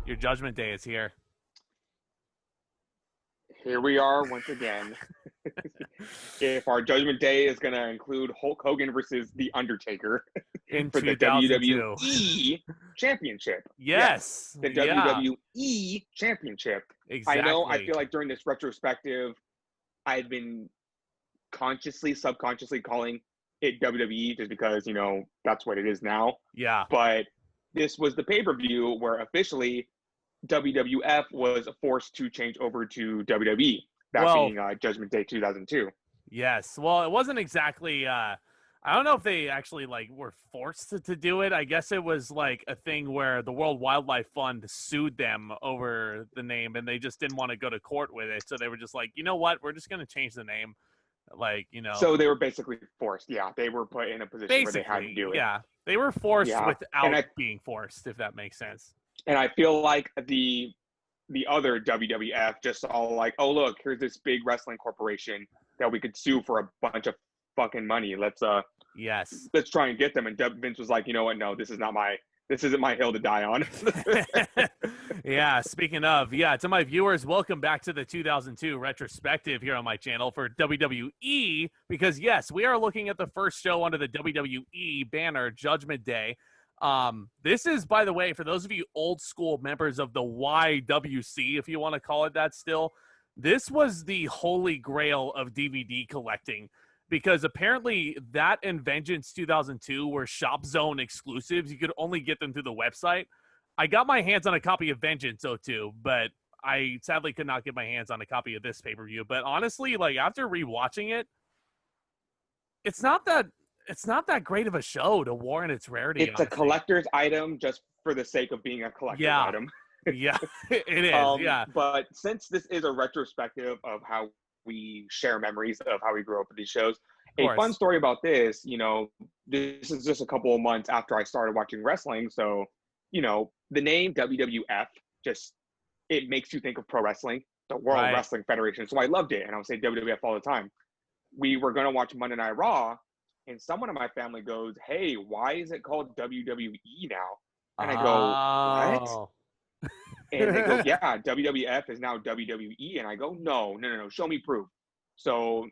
Your Judgment Day is here. Here we are once again. If our Judgment Day is going to include Hulk Hogan versus The Undertaker In for the 2002. WWE Championship. Yes. The Yeah. WWE Championship. Exactly. I know, I feel like during this retrospective, I had been subconsciously calling it WWE just because, that's what it is now. Yeah. But this was the pay-per-view where officially WWF was forced to change over to WWE, being Judgment Day 2002. Yes. Well, it wasn't exactly I don't know if they actually were forced to do it. I guess it was like a thing where the World Wildlife Fund sued them over the name and they just didn't want to go to court with it. So they were just like, you know what? We're just going to change the name. So they were basically forced. Yeah, they were put in a position where they had to do it. Yeah, they were forced without being forced, if that makes sense. And I feel like the other WWF just saw like, oh look, here's this big wrestling corporation that we could sue for a bunch of fucking money. Let's try and get them. And Vince was like, you know what? No, this isn't my hill to die on. Yeah, speaking of, to my viewers, welcome back to the 2002 retrospective here on my channel for WWE, because yes, we are looking at the first show under the WWE banner, Judgment Day. This is, by the way, for those of you old school members of the YWC, if you want to call it that still, this was the holy grail of DVD collecting. Because apparently that and Vengeance 2002 were Shop Zone exclusives. You could only get them through the website. I got my hands on a copy of Vengeance 02, but I sadly could not get my hands on a copy of this pay-per-view. But honestly, after rewatching it, it's not that great of a show to warrant its rarity. It's honestly a collector's item just for the sake of being a collector's item. Yeah, it is. But since this is a retrospective of how we share memories of how we grew up with these shows, a fun story about this, this is just a couple of months after I started watching wrestling. So, the name WWF it makes you think of pro wrestling, the World Wrestling Federation. So I loved it. And I would say WWF all the time. We were going to watch Monday Night Raw, and someone in my family goes, hey, why is it called WWE now? And I go, what? And they go, yeah, WWF is now WWE. And I go, no, show me proof. So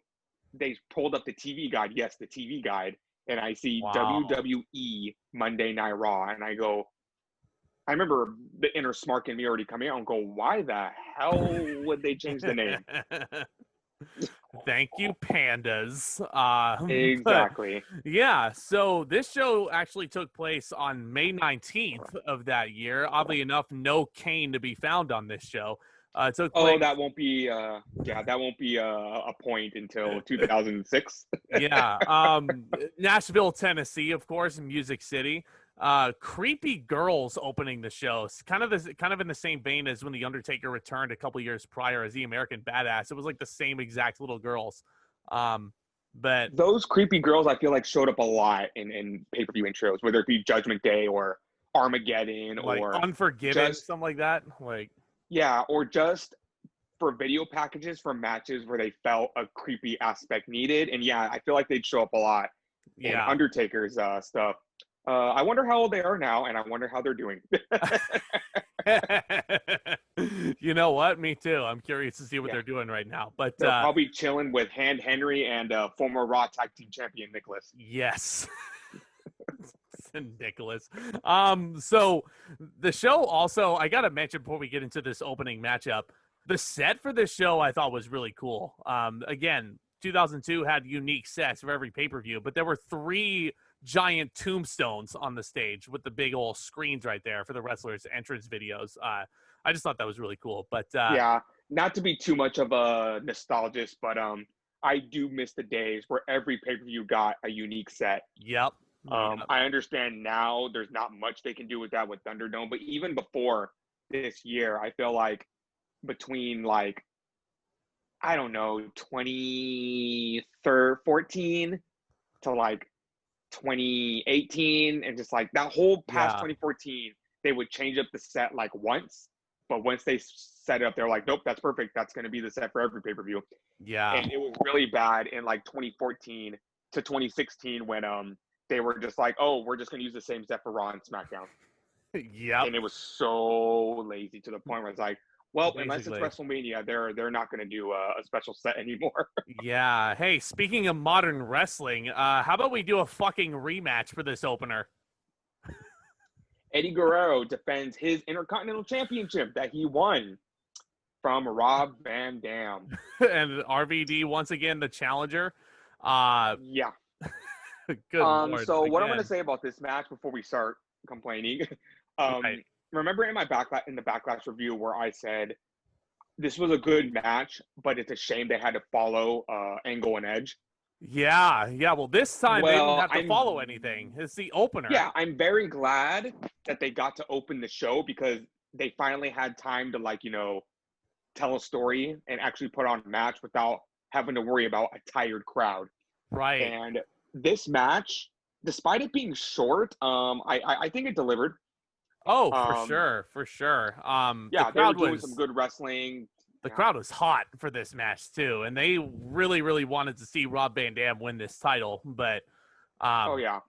they pulled up the TV guide. Yes, the TV guide. And I see WWE Monday Night Raw. And I go, I remember the inner smark in me already coming out and go, why the hell would they change the name? Thank you, pandas. Exactly. So this show actually took place on May 19th of that year. Oddly enough, no Kane to be found on this show. It took place... that won't be a point until 2006. Nashville, Tennessee, of course, Music City. Creepy girls opening the show. It's kind of in the same vein as when the Undertaker returned a couple years prior as the American Badass. It was like the same exact little girls. But those creepy girls, I feel like, showed up a lot in pay-per-view intros, whether it be Judgment Day or Armageddon or Unforgiven, something like that. Or just for video packages for matches where they felt a creepy aspect needed. And I feel like they'd show up a lot in Undertaker's stuff. I wonder how old they are now, and I wonder how they're doing. You know what? Me too. I'm curious to see what they're doing right now. But they're probably chilling with Henry and former Raw Tag Team Champion Nicholas. Yes. Nicholas. So the show also, I gotta mention before we get into this opening matchup, the set for this show I thought was really cool. Again, 2002 had unique sets for every pay-per-view, but there were 3 giant tombstones on the stage with the big old screens right there for the wrestlers' entrance videos. I just thought that was really cool. But not to be too much of a nostalgist, but I do miss the days where every pay-per-view got a unique set. Yep. I understand now there's not much they can do with that with Thunderdome, but even before this year, I feel like between 2014 to 2018 and just that whole past 2014, they would change up the set once, but once they set it up, they're like, nope, that's perfect. That's going to be the set for every pay-per-view. Yeah. And it was really bad in 2014 to 2016 when they were just like, oh, we're just going to use the same set for Raw and SmackDown. Yep. And it was so lazy to the point where it's like, well, unless it's Basically. WrestleMania, they're not going to do a special set anymore. Yeah. Hey, speaking of modern wrestling, how about we do a fucking rematch for this opener? Eddie Guerrero defends his Intercontinental Championship that he won from Rob Van Dam. And RVD once again the challenger. Yeah. Good lord. So what I'm again. going to say about this match before we start complaining, Right. remember in the backlash review where I said this was a good match, but it's a shame they had to follow Angle and Edge. Yeah. Well, this time they didn't Well, have to follow anything. It's the opener. I'm very glad that they got to open the show because they finally had time to, like, tell a story and actually put on a match without having to worry about a tired crowd. Right. And this match, despite it being short, I think it delivered. Oh, for sure. Yeah, the they were crowd doing was some good wrestling. the Yeah. crowd was hot for this match too, and they really wanted to see Rob Van Dam win this title. But Oh yeah.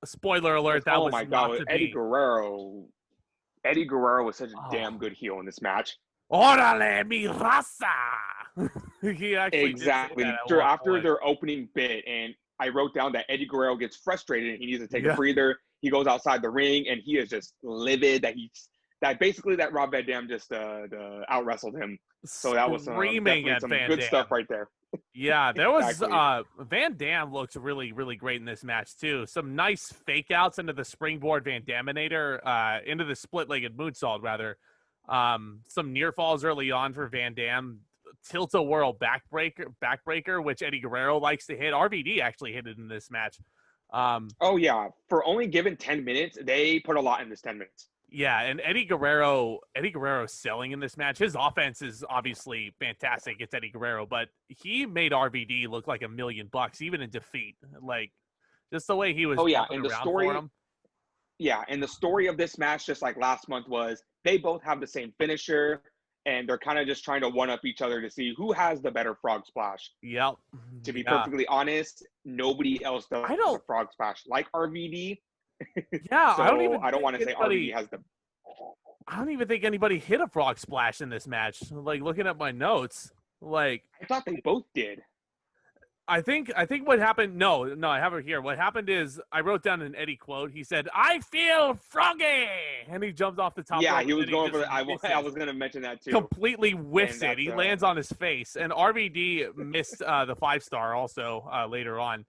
spoiler alert, that Oh was my not God, to Eddie be. Guerrero. Eddie Guerrero was such a damn Oh, good heel in this match. orale mi raza. He actually did say that Exactly. at one After point. their opening bit, and I wrote down that Eddie Guerrero gets frustrated and he needs to take a Yeah, breather. He goes outside the ring and he is just livid that basically that Rob Van Dam just out wrestled him. So that was screaming definitely at some Van good stuff Dam. right there. Yeah, there was Exactly. Van Dam looked really great in this match too. Some nice fake outs into the springboard Van Daminator, into the split-legged moonsault rather. Some near falls early on for Van Dam. Tilt-a-whirl backbreaker, which Eddie Guerrero likes to hit. RVD actually hit it in this match. Oh yeah, for only given 10 minutes, they put a lot in this 10 minutes. Yeah, and Eddie Guerrero selling in this match. His offense is obviously fantastic. It's Eddie Guerrero, but he made RVD look like $1,000,000 even in defeat. Like just the way he was Oh yeah, jumping and the around for story him. yeah, and the story of this match, just like last month, was they both have the same finisher, and they're kind of just trying to one up each other to see who has the better frog splash. Yep. To be Yeah. perfectly honest, nobody else does I a don't. frog splash like RVD. Yeah, I don't So even I don't think want to say RVD anybody. has the. I don't even think anybody hit a frog splash in this match. Like looking at my notes, like I thought they both did. I think what happened. No, I have it here. What happened is I wrote down an Eddie quote. He said, "I feel froggy," and he jumps off the top Yeah, rope. he And was then he going for just the. I misses, was going to mention that too, completely and whiffs it. that's He lands on his face, and RVD missed the 5-star also later on.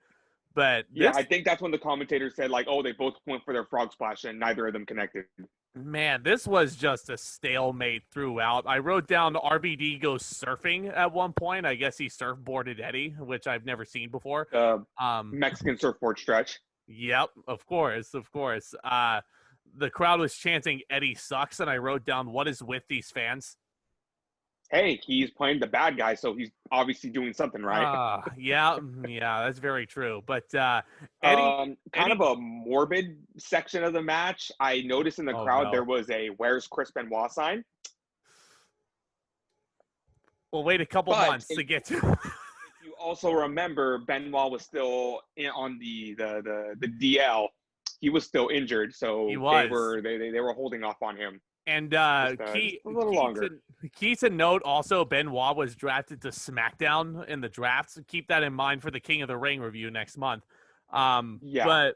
But yeah, this I think that's when the commentator said like, oh, they both went for their frog splash and neither of them connected. Man, this was just a stalemate throughout. I wrote down RVD goes surfing at one point. I guess he surfboarded Eddie, which I've never seen before. Um, Mexican surfboard stretch. yep, of course. The crowd was chanting Eddie sucks, and I wrote down what is with these fans. Hey, he's playing the bad guy, so he's obviously doing something right. Yeah, that's very true. But Eddie, Kind of a morbid section of the match. I noticed in the oh crowd there no, was a "Where's Chris Benoit" sign. we'll wait a couple But months to get to. if you also remember, Benoit was still on the DL. He was still injured, so He they was. were holding off on him And just a little longer. key to note also, Benoit was drafted to SmackDown in the drafts. Keep that in mind for the King of the Ring review next month. Yeah. But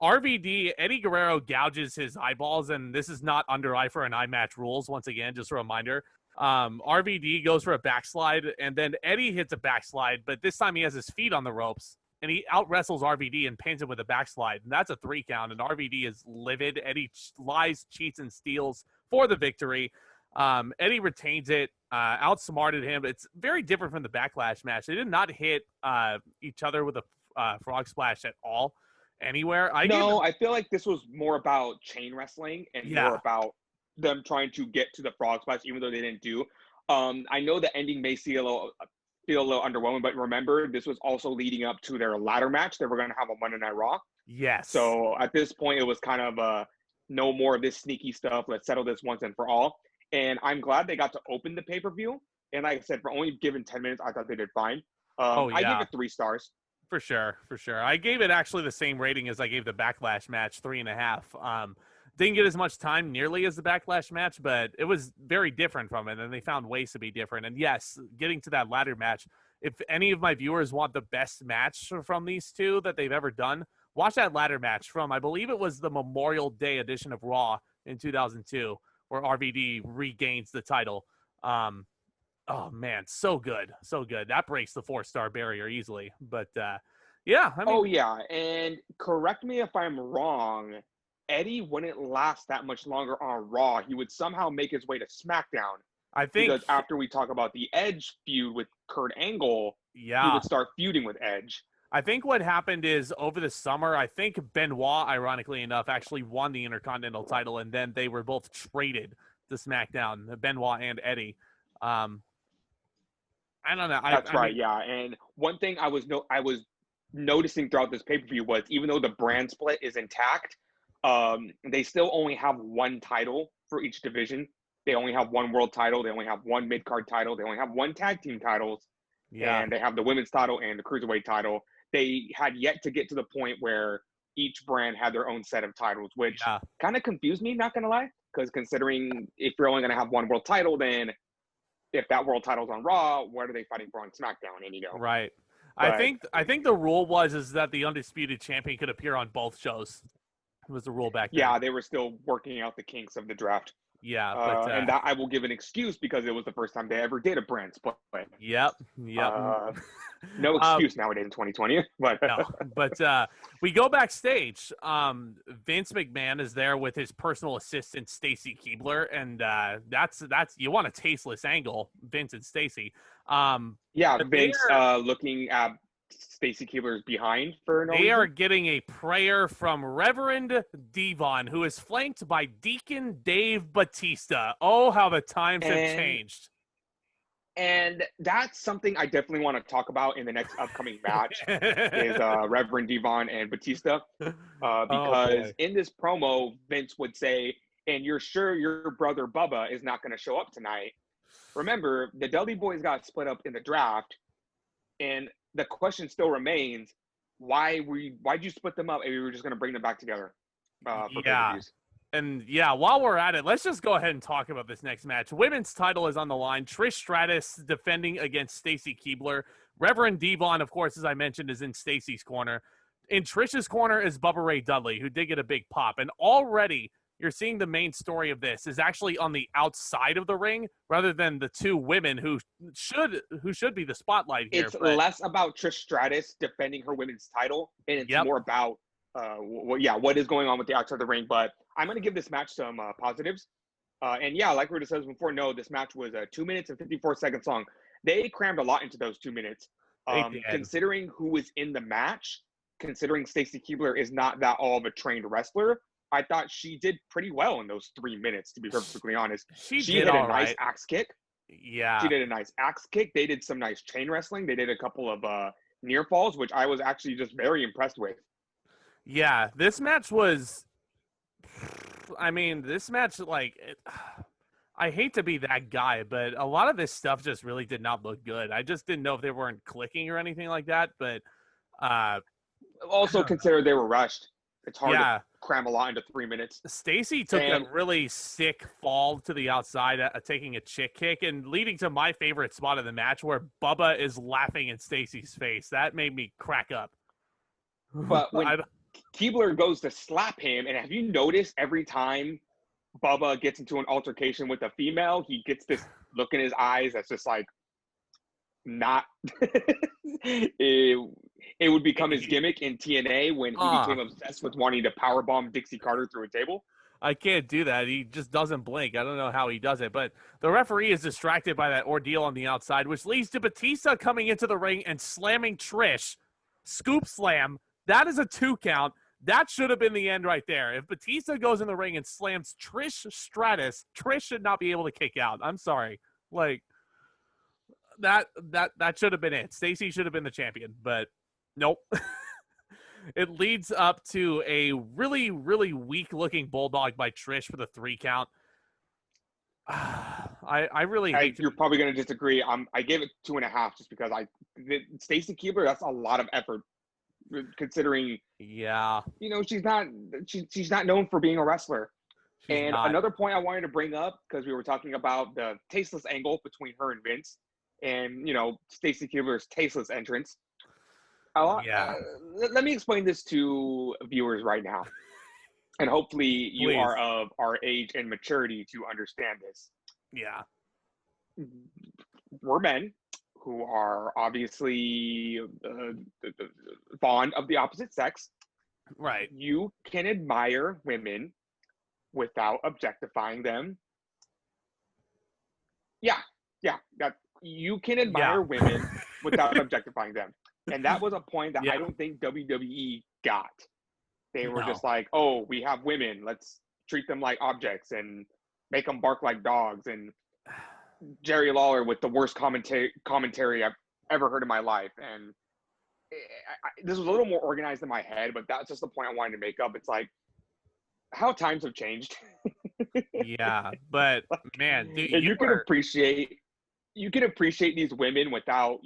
RVD, Eddie Guerrero gouges his eyeballs, and this is not under eye for an eye match rules. Once again, just a reminder. RVD goes for a backslide, and then Eddie hits a backslide, but this time he has his feet on the ropes. And he out wrestles RVD and pins him with a backslide. And that's a 3 count. And RVD is livid. Eddie lies, cheats, and steals for the victory. Eddie retains it, outsmarted him. It's very different from the Backlash match. They did not hit each other with a frog splash at all anywhere. I feel like this was more about chain wrestling and more about them trying to get to the frog splash, even though they didn't do. I know the ending may feel a little underwhelming, but remember, this was also leading up to their ladder match. They were going to have a Monday Night Raw. Yes. So at this point, it was kind of no more of this sneaky stuff. Let's settle this once and for all. And I'm glad they got to open the pay-per-view. And like I said, for only given 10 minutes, I thought they did fine. I give it 3 stars. For sure. I gave it actually the same rating as I gave the Backlash match, 3.5. Didn't get as much time nearly as the Backlash match, but it was very different from it, and they found ways to be different. And yes, getting to that ladder match, if any of my viewers want the best match from these two that they've ever done, watch that ladder match from, I believe it was the Memorial Day edition of Raw in 2002, where RVD regains the title. Oh, man, so good. So good. That breaks the 4-star barrier easily. But, yeah, I mean. Oh, yeah, and correct me if I'm wrong, Eddie wouldn't last that much longer on Raw. He would somehow make his way to SmackDown. I think. Because after we talk about the Edge feud with Kurt Angle, he would start feuding with Edge. I think what happened is over the summer, I think Benoit, ironically enough, actually won the Intercontinental title, and then they were both traded to SmackDown, Benoit and Eddie. I don't know. That's right, yeah. And one thing I was noticing throughout this pay-per-view was, even though the brand split is intact, they still only have one title for each division. They only have one world title. They only have one mid-card title. They only have one tag team titles. Yeah. And they have the women's title and the cruiserweight title. They had yet to get to the point where each brand had their own set of titles, which kind of confused me, not going to lie. Because considering if you're only going to have one world title, then if that world title's on Raw, what are they fighting for on SmackDown? And, right. But I think the rule is that the undisputed champion could appear on both shows. It was the rule back then. Yeah, they were still working out the kinks of the draft. Yeah, but and that I will give an excuse because it was the first time they ever did a brand split. Yep. No excuse nowadays in 2020. But no, but we go backstage. Vince McMahon is there with his personal assistant Stacy Keibler, and that's you want a tasteless angle, Vince and Stacy. Vince looking at Stacy Keibler's behind for no reason. They are getting a prayer from Reverend Devon, who is flanked by Deacon Dave Batista. Oh, how the times have changed. And that's something I definitely want to talk about in the next upcoming match is Reverend Devon and Batista. Because in this promo, Vince would say, and you're sure your brother Bubba is not going to show up tonight. Remember, the Dudley Boys got split up in the draft, and the question still remains, why'd you split them up and we were just going to bring them back together for pay-per-views? And while we're at it, let's just go ahead and talk about this next match. Women's title is on the line. Trish Stratus defending against Stacy Keibler. Reverend Devon, of course, as I mentioned, is in Stacy's corner. In Trish's corner is Bubba Ray Dudley, who did get a big pop. And already you're seeing the main story of this is actually on the outside of the ring rather than the two women who should be the spotlight here. It's less about Trish Stratus defending her women's title, and it's more about what is going on with the outside of the ring. But I'm going to give this match some positives. And like we were discussing before, this match was 2 minutes and 54 seconds long. They crammed a lot into those 2 minutes. Considering who was in the match, considering Stacy Keibler is not that all of a trained wrestler, I thought she did pretty well in those 3 minutes, to be perfectly honest. She did a nice axe kick. Yeah. She did a nice axe kick. They did some nice chain wrestling. They did a couple of near falls, which I was actually just very impressed with. Yeah, this match was I hate to be that guy, but a lot of this stuff just really did not look good. I just didn't know if they weren't clicking or anything like that, but also consider they were rushed. It's hard to cram a lot into 3 minutes. Stacy took a really sick fall to the outside, taking a chick kick, and leading to my favorite spot of the match where Bubba is laughing in Stacy's face. That made me crack up. But when Keibler goes to slap him, and have you noticed every time Bubba gets into an altercation with a female, he gets this look in his eyes that's just like not it would become his gimmick in TNA when he became obsessed with wanting to powerbomb Dixie Carter through a table. I can't do that. He just doesn't blink. I don't know how he does it, but the referee is distracted by that ordeal on the outside, which leads to Batista coming into the ring and slamming Trish. Scoop slam. That is a 2 count. That should have been the end right there. If Batista goes in the ring and slams Trish Stratus, Trish should not be able to kick out. I'm sorry. Like, that should have been it. Stacy should have been the champion, but nope. It leads up to a really, really weak-looking bulldog by Trish for the 3 count. I really hate you're probably going to disagree. I gave it 2.5 just because Stacy Keibler, that's a lot of effort considering she's not known for being a wrestler. And not. another point I wanted to bring up, because we were talking about the tasteless angle between her and Vince, and Stacy Keibler's tasteless entrance. Yeah. Let me explain this to viewers right now, and hopefully you are of our age and maturity to understand this. Yeah. We're men who are obviously fond of the opposite sex. Right. You can admire women without objectifying them. Yeah. That you can admire women without objectifying them. And that was a point that I don't think WWE got. They were just like, oh, we have women. Let's treat them like objects and make them bark like dogs. And Jerry Lawler with the worst commentary I've ever heard in my life. And this was a little more organized in my head, but that's just the point I wanted to make up. It's like, how times have changed. Yeah, but man, dude, you can appreciate these women without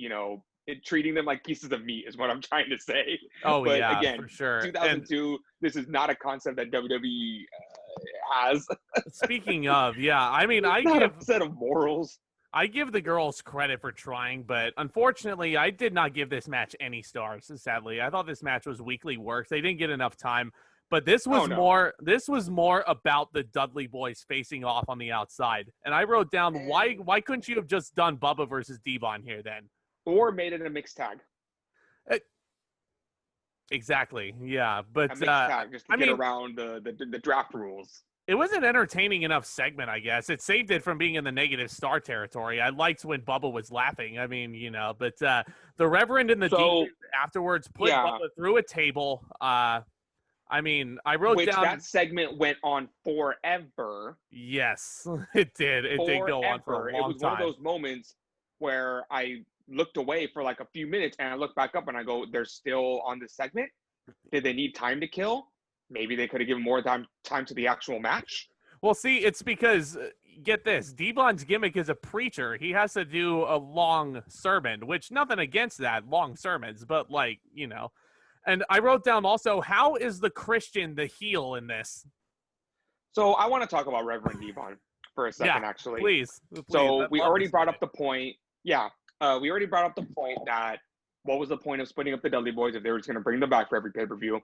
treating them like pieces of meat is what I'm trying to say. Oh, but yeah, again, for sure. 2002, this is not a concept that WWE has. Speaking of, I mean, I not give a set of morals. I give the girls credit for trying, but unfortunately, I did not give this match any stars. Sadly, I thought this match was weakly worked. They didn't get enough time. But this was more about the Dudley boys facing off on the outside. And I wrote down, why couldn't you have just done Bubba versus Devon here then? Or made it a mixed tag. Exactly. Yeah. But a mixed tag just to get around the draft rules. It was an entertaining enough segment, I guess. It saved it from being in the negative star territory. I liked when Bubba was laughing. I mean, but the Reverend and the Deacon afterwards put Bubba through a table. I mean, I wrote down that segment went on forever. Yes, it did. It did go on for a long time. It was one of those moments where I looked away for like a few minutes and I looked back up and I go, they're still on this segment? Did they need time to kill? Maybe they could have given more time to the actual match. Well, see, it's because, get this, Devon's gimmick is a preacher. He has to do a long sermon, which nothing against that, long sermons, but And I wrote down also, how is the Christian the heel in this? So I want to talk about Reverend Devon for a second, actually. Please. So we already brought up the point. Yeah. We already brought up the point that what was the point of splitting up the Dudley Boys if they were just going to bring them back for every pay-per-view?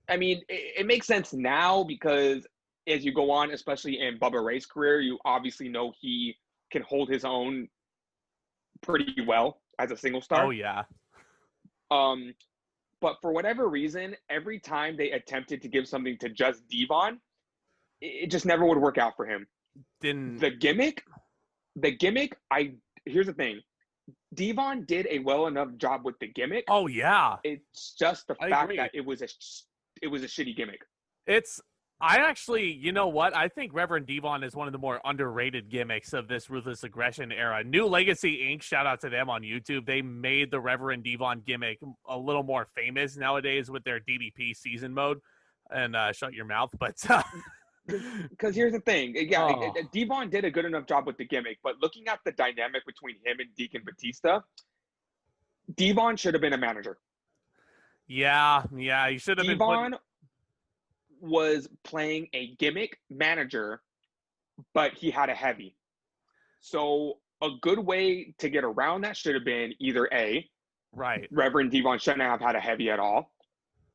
It makes sense now because as you go on, especially in Bubba Ray's career, you obviously know he can hold his own pretty well as a single star. Oh, yeah. But for whatever reason, every time they attempted to give something to just Devon, it just never would work out for him. The gimmick, here's the thing. Devon did a well enough job with the gimmick. Oh, yeah. It's just the fact that it was a shitty gimmick. I actually, you know what? I think Reverend Devon is one of the more underrated gimmicks of this Ruthless Aggression era. New Legacy Inc., shout out to them on YouTube. They made the Reverend Devon gimmick a little more famous nowadays with their DDP season mode. And shut your mouth, but... Because here's the thing. Yeah, Devon did a good enough job with the gimmick, but looking at the dynamic between him and Deacon Batista, Devon should have been a manager. Yeah, he should have been. Devon was playing a gimmick manager, but he had a heavy. So a good way to get around that should have been either A, Reverend Devon shouldn't have had a heavy at all,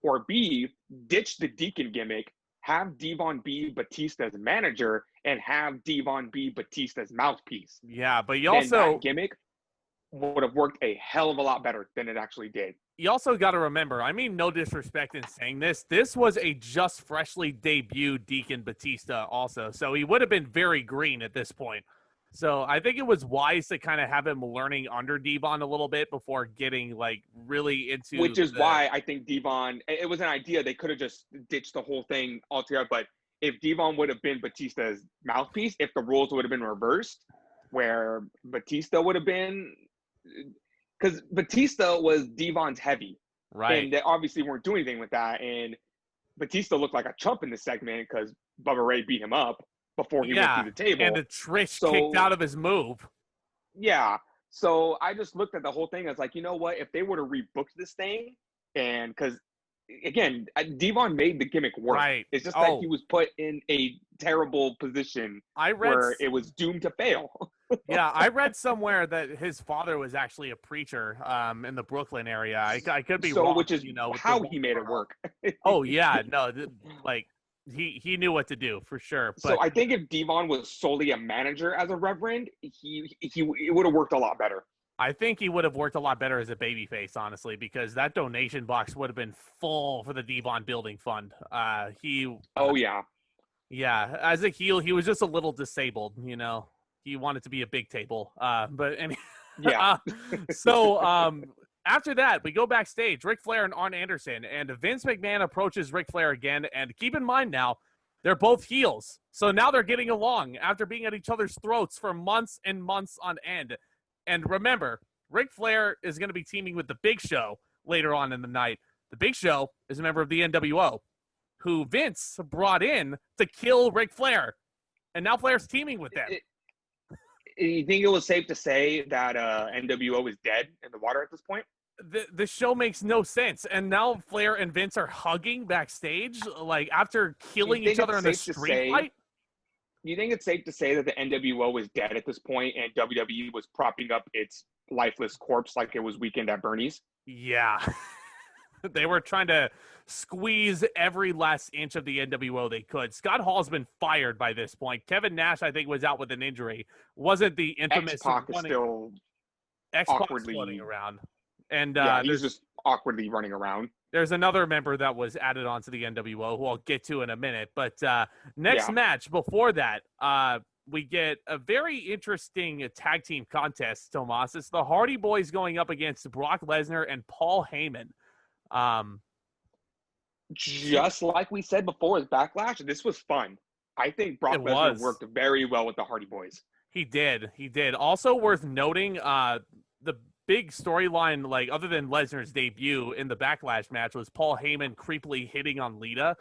or B, ditch the Deacon gimmick, have Devon be Batista's manager, and have Devon be Batista's mouthpiece. Yeah, but you also... that gimmick would have worked a hell of a lot better than it actually did. You also got to remember, I mean no disrespect in saying this, this was a just freshly debuted Deacon Batista also, so he would have been very green at this point. So I think it was wise to kind of have him learning under Devon a little bit before getting really into... Which is why I think Devon, it was an idea, they could have just ditched the whole thing altogether, but if Devon would have been Batista's mouthpiece, if the roles would have been reversed, where Batista would have been... Because Batista was Devon's heavy. Right. And they obviously weren't doing anything with that. And Batista looked like a chump in this segment because Bubba Ray beat him up before he went through the table. And the Trish kicked out of his move. Yeah. So I just looked at the whole thing. I was like, you know what? If they were to rebook this thing, and because again, Devon made the gimmick work. Right. It's just that he was put in a terrible position where it was doomed to fail. Yeah, I read somewhere that his father was actually a preacher in the Brooklyn area. I could be wrong. Which is how he made it work. Oh yeah, no, like he knew what to do for sure. But so I think if Devon was solely a manager as a reverend, it would have worked a lot better. I think he would have worked a lot better as a babyface, honestly, because that donation box would have been full for the Devon Building Fund. Yeah, as a heel, he was just a little disabled. He wanted to be a big table. After that, we go backstage. Ric Flair and Arn Anderson, and Vince McMahon approaches Ric Flair again. And keep in mind now, they're both heels, so now they're getting along after being at each other's throats for months and months on end. And remember, Ric Flair is going to be teaming with The Big Show later on in the night. The Big Show is a member of the NWO, who Vince brought in to kill Ric Flair. And now Flair's teaming with them. You think it was safe to say that NWO is dead in the water at this point? The show makes no sense. And now Flair and Vince are hugging backstage, like after killing each other in the street fight? You think it's safe to say that the NWO was dead at this point and WWE was propping up its lifeless corpse like it was Weekend at Bernie's? Yeah. They were trying to squeeze every last inch of the NWO they could. Scott Hall's been fired by this point. Kevin Nash, I think, was out with an injury. Wasn't the infamous X-Pac is still awkwardly floating around. And he's just awkwardly running around. There's another member that was added onto the NWO who I'll get to in a minute. But next match before that, we get a very interesting tag team contest, Tomas. It's the Hardy Boys going up against Brock Lesnar and Paul Heyman. Just like we said before with Backlash, this was fun. I think Brock Lesnar worked very well with the Hardy Boys. He did. Also worth noting, the big storyline, like other than Lesnar's debut in the Backlash match, was Paul Heyman creepily hitting on Lita.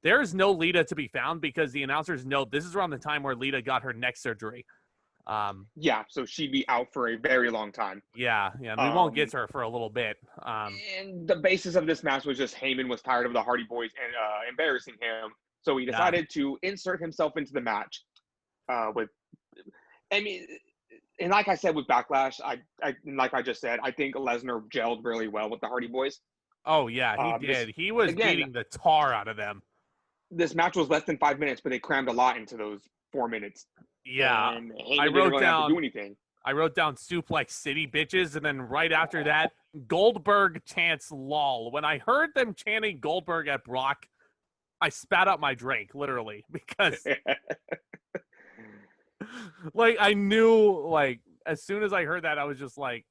There's no Lita to be found because the announcers know this is around the time where Lita got her neck surgery. So she'd be out for a very long time. Yeah, we won't get to her for a little bit. And the basis of this match was just Heyman was tired of the Hardy Boys and embarrassing him, so he decided to insert himself into the match. And like I said with Backlash, like I just said, I think Lesnar gelled really well with the Hardy Boys. Oh yeah, he did. He was beating the tar out of them. This match was less than 5 minutes, but they crammed a lot into those 4 minutes. Yeah, and I wrote down. Have to do anything. I wrote down Suplex City bitches, and then right after that, Goldberg chants "lol." When I heard them chanting Goldberg at Brock, I spat out my drink literally because, like, I knew, like, as soon as I heard that, I was just like,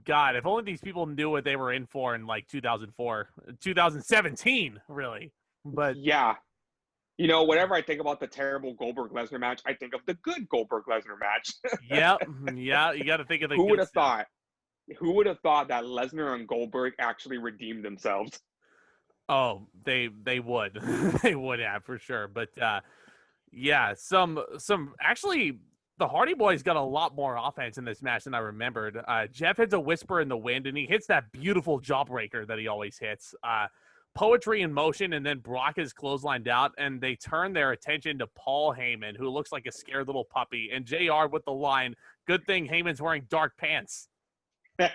God, if only these people knew what they were in for in like 2004, 2017, really. But yeah. Whenever I think about the terrible Goldberg-Lesnar match, I think of the good Goldberg-Lesnar match. Yeah, you got to think of the Who would have thought? Who would have thought that Lesnar and Goldberg actually redeemed themselves? Oh, they would. They would have, for sure. But, actually, the Hardy Boys got a lot more offense in this match than I remembered. Jeff hits a whisper in the wind, and he hits that beautiful jawbreaker that he always hits. Poetry in motion, and then Brock is clotheslined out, and they turn their attention to Paul Heyman, who looks like a scared little puppy, and JR with the line, "Good thing Heyman's wearing dark pants." It's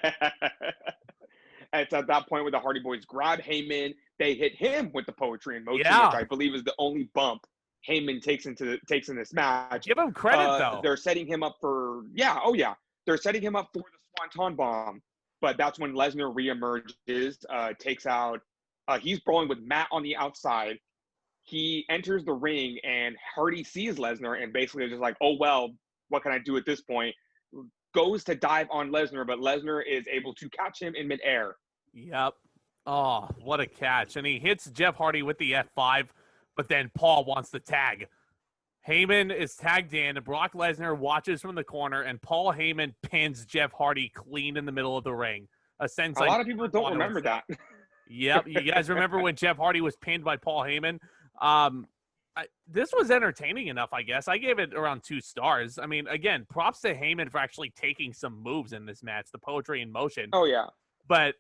at that point where the Hardy Boys grab Heyman. They hit him with the poetry in motion, which I believe is the only bump Heyman takes in this match. Give him credit, though. They're setting him up for They're setting him up for the Swanton Bomb, but that's when Lesnar reemerges, takes out. He's brawling with Matt on the outside. He enters the ring, and Hardy sees Lesnar and basically is just like, oh, well, what can I do at this point? Goes to dive on Lesnar, but Lesnar is able to catch him in midair. Yep. Oh, what a catch. And he hits Jeff Hardy with the F5, but then Paul wants the tag. Heyman is tagged in. Brock Lesnar watches from the corner, and Paul Heyman pins Jeff Hardy clean in the middle of the ring. A lot of people don't remember that. Yep. You guys remember when Jeff Hardy was pinned by Paul Heyman? This was entertaining enough, I guess. I gave it around 2 stars. I mean, again, props to Heyman for actually taking some moves in this match, the poetry in motion. Oh, yeah. But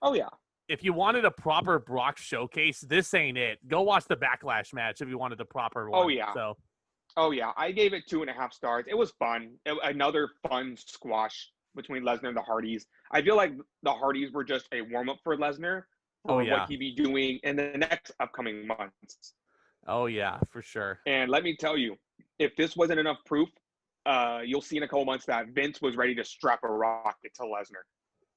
if you wanted a proper Brock showcase, this ain't it. Go watch the Backlash match if you wanted the proper one. Oh, yeah. So. Oh, yeah. I gave it 2.5 stars. It was fun. Another fun squash between Lesnar and the Hardys. I feel like the Hardys were just a warm-up for Lesnar for what he'd be doing in the next upcoming months. Oh, yeah, for sure. And let me tell you, if this wasn't enough proof, you'll see in a couple months that Vince was ready to strap a rocket to Lesnar.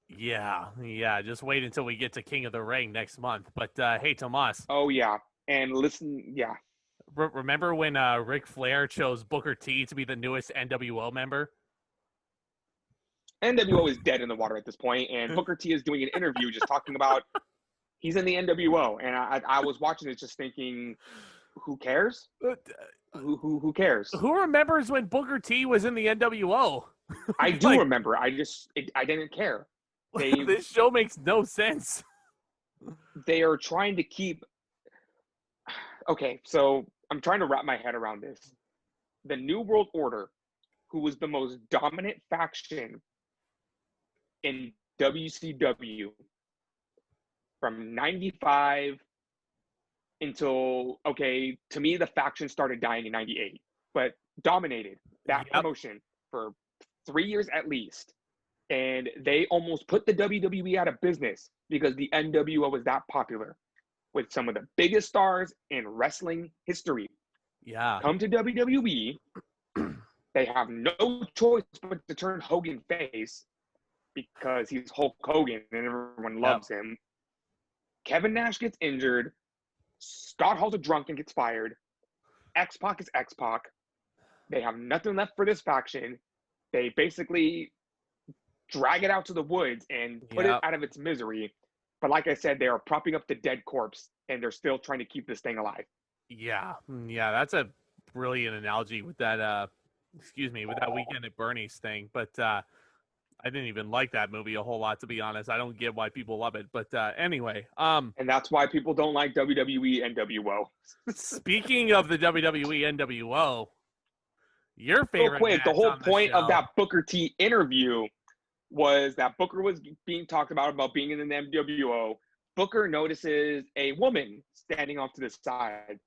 Yeah. Just wait until we get to King of the Ring next month. But, hey, Tomas. Oh, yeah. And listen, yeah. Remember when Ric Flair chose Booker T to be the newest NWO member? NWO is dead in the water at this point, and Booker T is doing an interview just talking about he's in the NWO. And I was watching it just thinking, who cares? Who cares? Who remembers when Booker T was in the NWO? I do remember. I didn't care. This show makes no sense. They are trying to keep. Okay, so I'm trying to wrap my head around this. The New World Order, who was the most dominant faction in WCW from 95 until, okay, to me, the faction started dying in 98, but dominated that promotion for 3 years at least. And they almost put the WWE out of business because the NWO was that popular with some of the biggest stars in wrestling history. Yeah. Come to WWE, they have no choice but to turn Hogan face because he's Hulk Hogan and everyone loves him. Kevin Nash gets injured. Scott Hall's a drunk and gets fired. X-Pac is X-Pac. They have nothing left for this faction. They basically drag it out to the woods and put it out of its misery. But like I said, they are propping up the dead corpse, and they're still trying to keep this thing alive. Yeah, that's a brilliant analogy with that, with that Weekend at Bernie's thing. But I didn't even like that movie a whole lot, to be honest. I don't get why people love it. But anyway. And that's why people don't like WWE NWO. Speaking of the WWE NWO, your favorite real quick, the whole point of that Booker T interview was that Booker was being talked about being in the NWO. Booker notices a woman standing off to the side.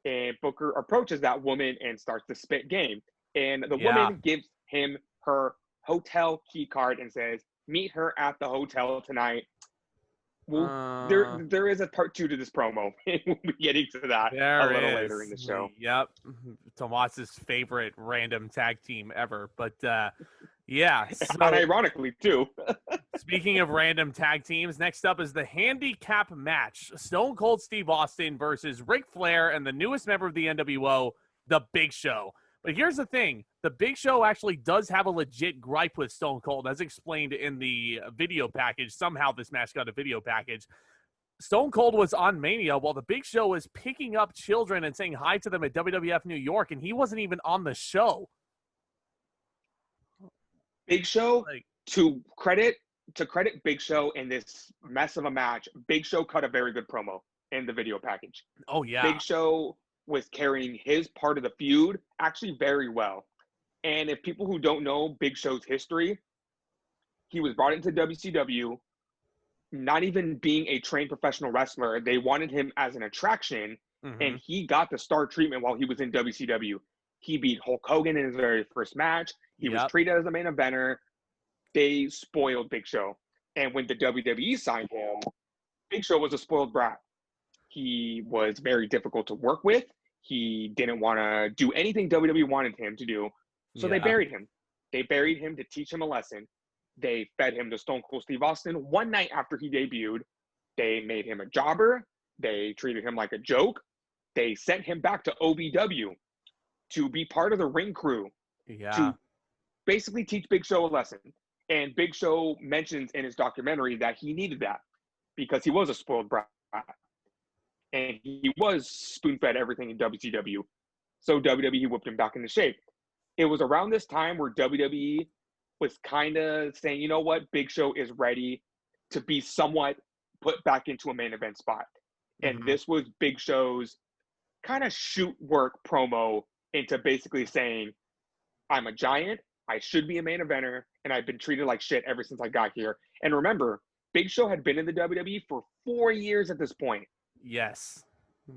And Booker approaches that woman and starts to spit game. And the woman gives him her hotel key card and says, meet her at the hotel tonight. Well, there is a part 2 to this promo. We'll be getting to that a little later in the show. Yep. Tomas's favorite random tag team ever. But yeah. So, ironically, too. Speaking of random tag teams, next up is the handicap match. Stone Cold Steve Austin versus Ric Flair and the newest member of the NWO, The Big Show. But here's the thing. The Big Show actually does have a legit gripe with Stone Cold, as explained in the video package. Somehow this match got a video package. Stone Cold was on Mania while the Big Show was picking up children and saying hi to them at WWF New York, and he wasn't even on the show. Big Show, to credit Big Show in this mess of a match, Big Show cut a very good promo in the video package. Oh, yeah. Big Show was carrying his part of the feud actually very well. And if people who don't know Big Show's history, he was brought into WCW, not even being a trained professional wrestler. They wanted him as an attraction, and he got the star treatment while he was in WCW. He beat Hulk Hogan in his very first match. He was treated as a main eventer. They spoiled Big Show. And when the WWE signed him, Big Show was a spoiled brat. He was very difficult to work with. He didn't want to do anything WWE wanted him to do. So they buried him. They buried him to teach him a lesson. They fed him to Stone Cold Steve Austin one night after he debuted. They made him a jobber. They treated him like a joke. They sent him back to OVW to be part of the ring crew. To basically teach Big Show a lesson. And Big Show mentions in his documentary that he needed that because he was a spoiled brat. And he was spoon-fed everything in WCW. So WWE whipped him back into shape. It was around this time where WWE was kind of saying, you know what, Big Show is ready to be somewhat put back into a main event spot. And this was Big Show's kind of shoot work promo into basically saying, I'm a giant, I should be a main eventer, and I've been treated like shit ever since I got here. And remember, Big Show had been in the WWE for 4 years at this point. Yes.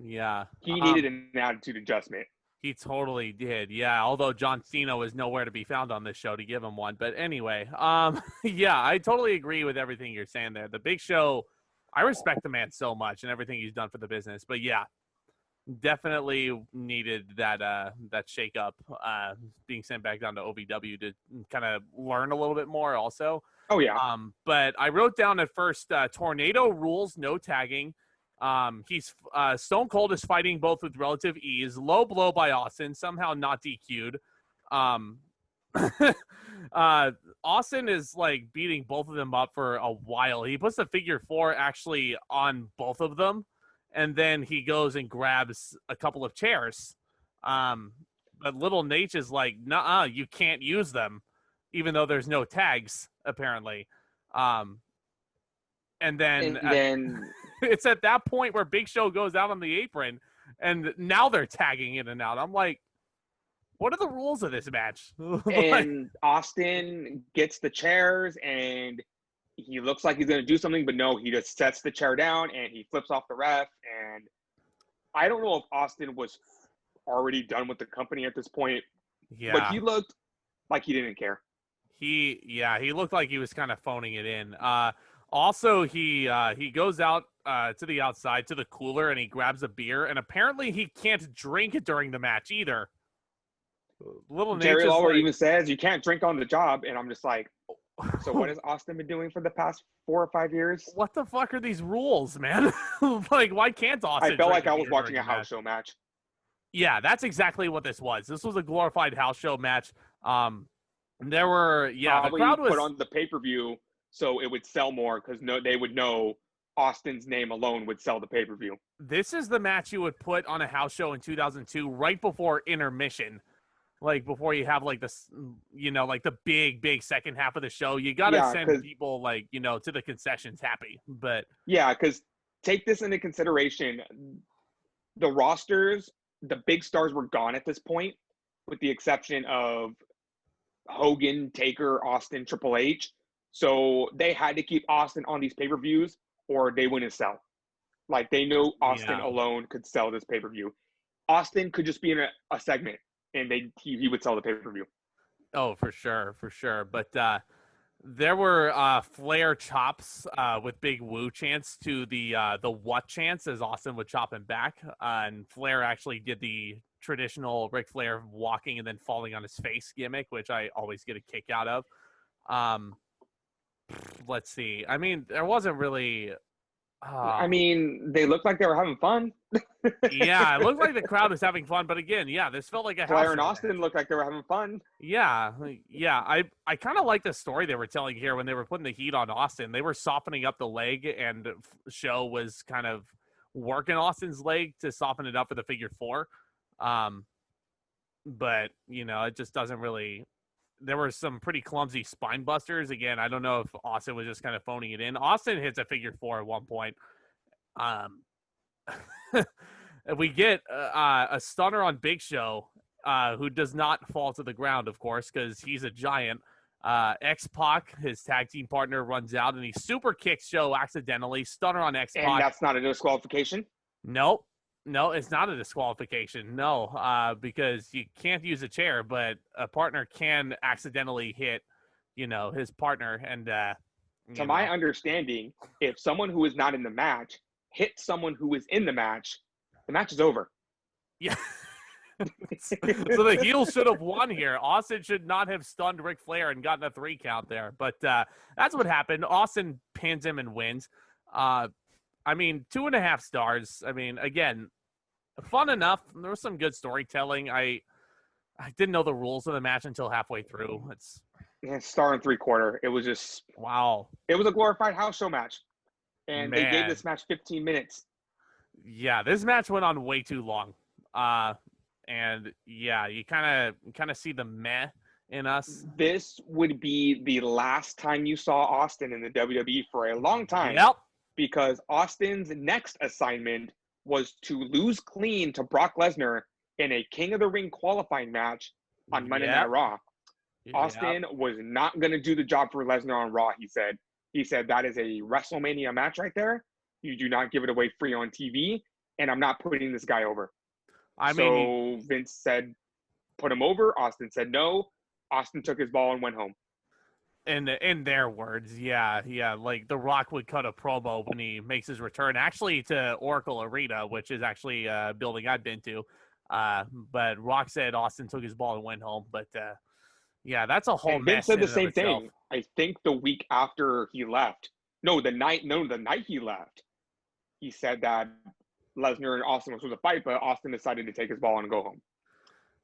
Yeah. He needed an attitude adjustment. He totally did. Yeah. Although John Cena was nowhere to be found on this show to give him one. But anyway, yeah, I totally agree with everything you're saying there. The Big Show, I respect the man so much and everything he's done for the business. But yeah, definitely needed that shake up, being sent back down to OVW to kind of learn a little bit more also. Oh yeah. But I wrote down at first, Tornado rules, no tagging. He's Stone Cold is fighting both with relative ease. Low blow by Austin, somehow not DQ'd. Austin is like beating both of them up for a while. He puts the figure 4 actually on both of them, and then he goes and grabs a couple of chairs. But Little Nate is like, "Nuh-uh, you can't use them," even though there's no tags apparently. And then it's at that point where Big Show goes out on the apron, and now they're tagging in and out. I'm like, what are the rules of this match? And Austin gets the chairs, and he looks like he's going to do something, but no, he just sets the chair down, and he flips off the ref. And I don't know if Austin was already done with the company at this point, but he looked like he didn't care. He looked like he was kind of phoning it in. Also, he goes out to the outside to the cooler and he grabs a beer, and apparently he can't drink during the match either. Little Jerry Lawler even says you can't drink on the job, and I'm just like, so what has Austin been doing for the past 4 or 5 years? What the fuck are these rules, man? Like, why can't Austin? I felt like I was watching a house show match. Yeah, that's exactly what this was. This was a glorified house show match. There were the crowd was put on the pay-per-view so it would sell more, because they would know Austin's name alone would sell the pay-per-view. This is the match you would put on a house show in 2002 right before intermission. Like, before you have, like, this, like, the big second half of the show. You got to send people, like, to the concessions happy. But yeah, because take this into consideration. The rosters, the big stars were gone at this point, with the exception of Hogan, Taker, Austin, Triple H. So they had to keep Austin on these pay-per-views or they wouldn't sell. Like, they knew Austin alone could sell this pay-per-view. Austin could just be in a segment, and he would sell the pay-per-view. Oh, for sure. But there were Flair chops with big woo chants to the what chants as Austin would chop him back. And Flair actually did the traditional Ric Flair walking and then falling on his face gimmick, which I always get a kick out of. Let's see. I mean, there wasn't really... I mean, they looked like they were having fun. Yeah, it looked like the crowd was having fun, but again, this felt like a Flair and Austin looked like they were having fun. Yeah. I kind of like the story they were telling here when they were putting the heat on Austin. They were softening up the leg, and Show was kind of working Austin's leg to soften it up for the figure 4. But it just doesn't really. There were some pretty clumsy spine busters. Again, I don't know if Austin was just kind of phoning it in. Austin hits a figure 4 at one point. We get a stunner on Big Show, who does not fall to the ground, of course, because he's a giant. X-Pac, his tag team partner, runs out, and he super kicks Show accidentally. Stunner on X-Pac. And that's not a disqualification? Nope. No, it's not a disqualification. No, because you can't use a chair, but a partner can accidentally hit, his partner. And to my understanding, if someone who is not in the match hits someone who is in the match is over. Yeah. So the heel should have won here. Austin should not have stunned Ric Flair and gotten a 3 count there. But that's what happened. Austin pins him and wins. I mean, 2.5 stars. I mean, again, fun enough. There was some good storytelling. I didn't know the rules of the match until halfway through. It's star and 3/4. It was just wow. It was a glorified house show match, and they gave this match 15 minutes. Yeah, this match went on way too long. And yeah, you kind of see the meh in us. This would be the last time you saw Austin in the WWE for a long time. Yep. Because Austin's next assignment was to lose clean to Brock Lesnar in a King of the Ring qualifying match on Monday Night Raw. Austin was not going to do the job for Lesnar on Raw, he said. He said that is a WrestleMania match right there. You do not give it away free on TV, and I'm not putting this guy over. So Vince said, put him over. Austin said no. Austin took his ball and went home. In their words, yeah. Like The Rock would cut a promo when he makes his return, actually to Oracle Arena, which is actually a building I've been to. But Rock said Austin took his ball and went home. But yeah, that's a whole and mess. Vince said the same itself. thing. I think the week after he left. The night he left, he said that Lesnar and Austin was supposed to fight, but Austin decided to take his ball and go home.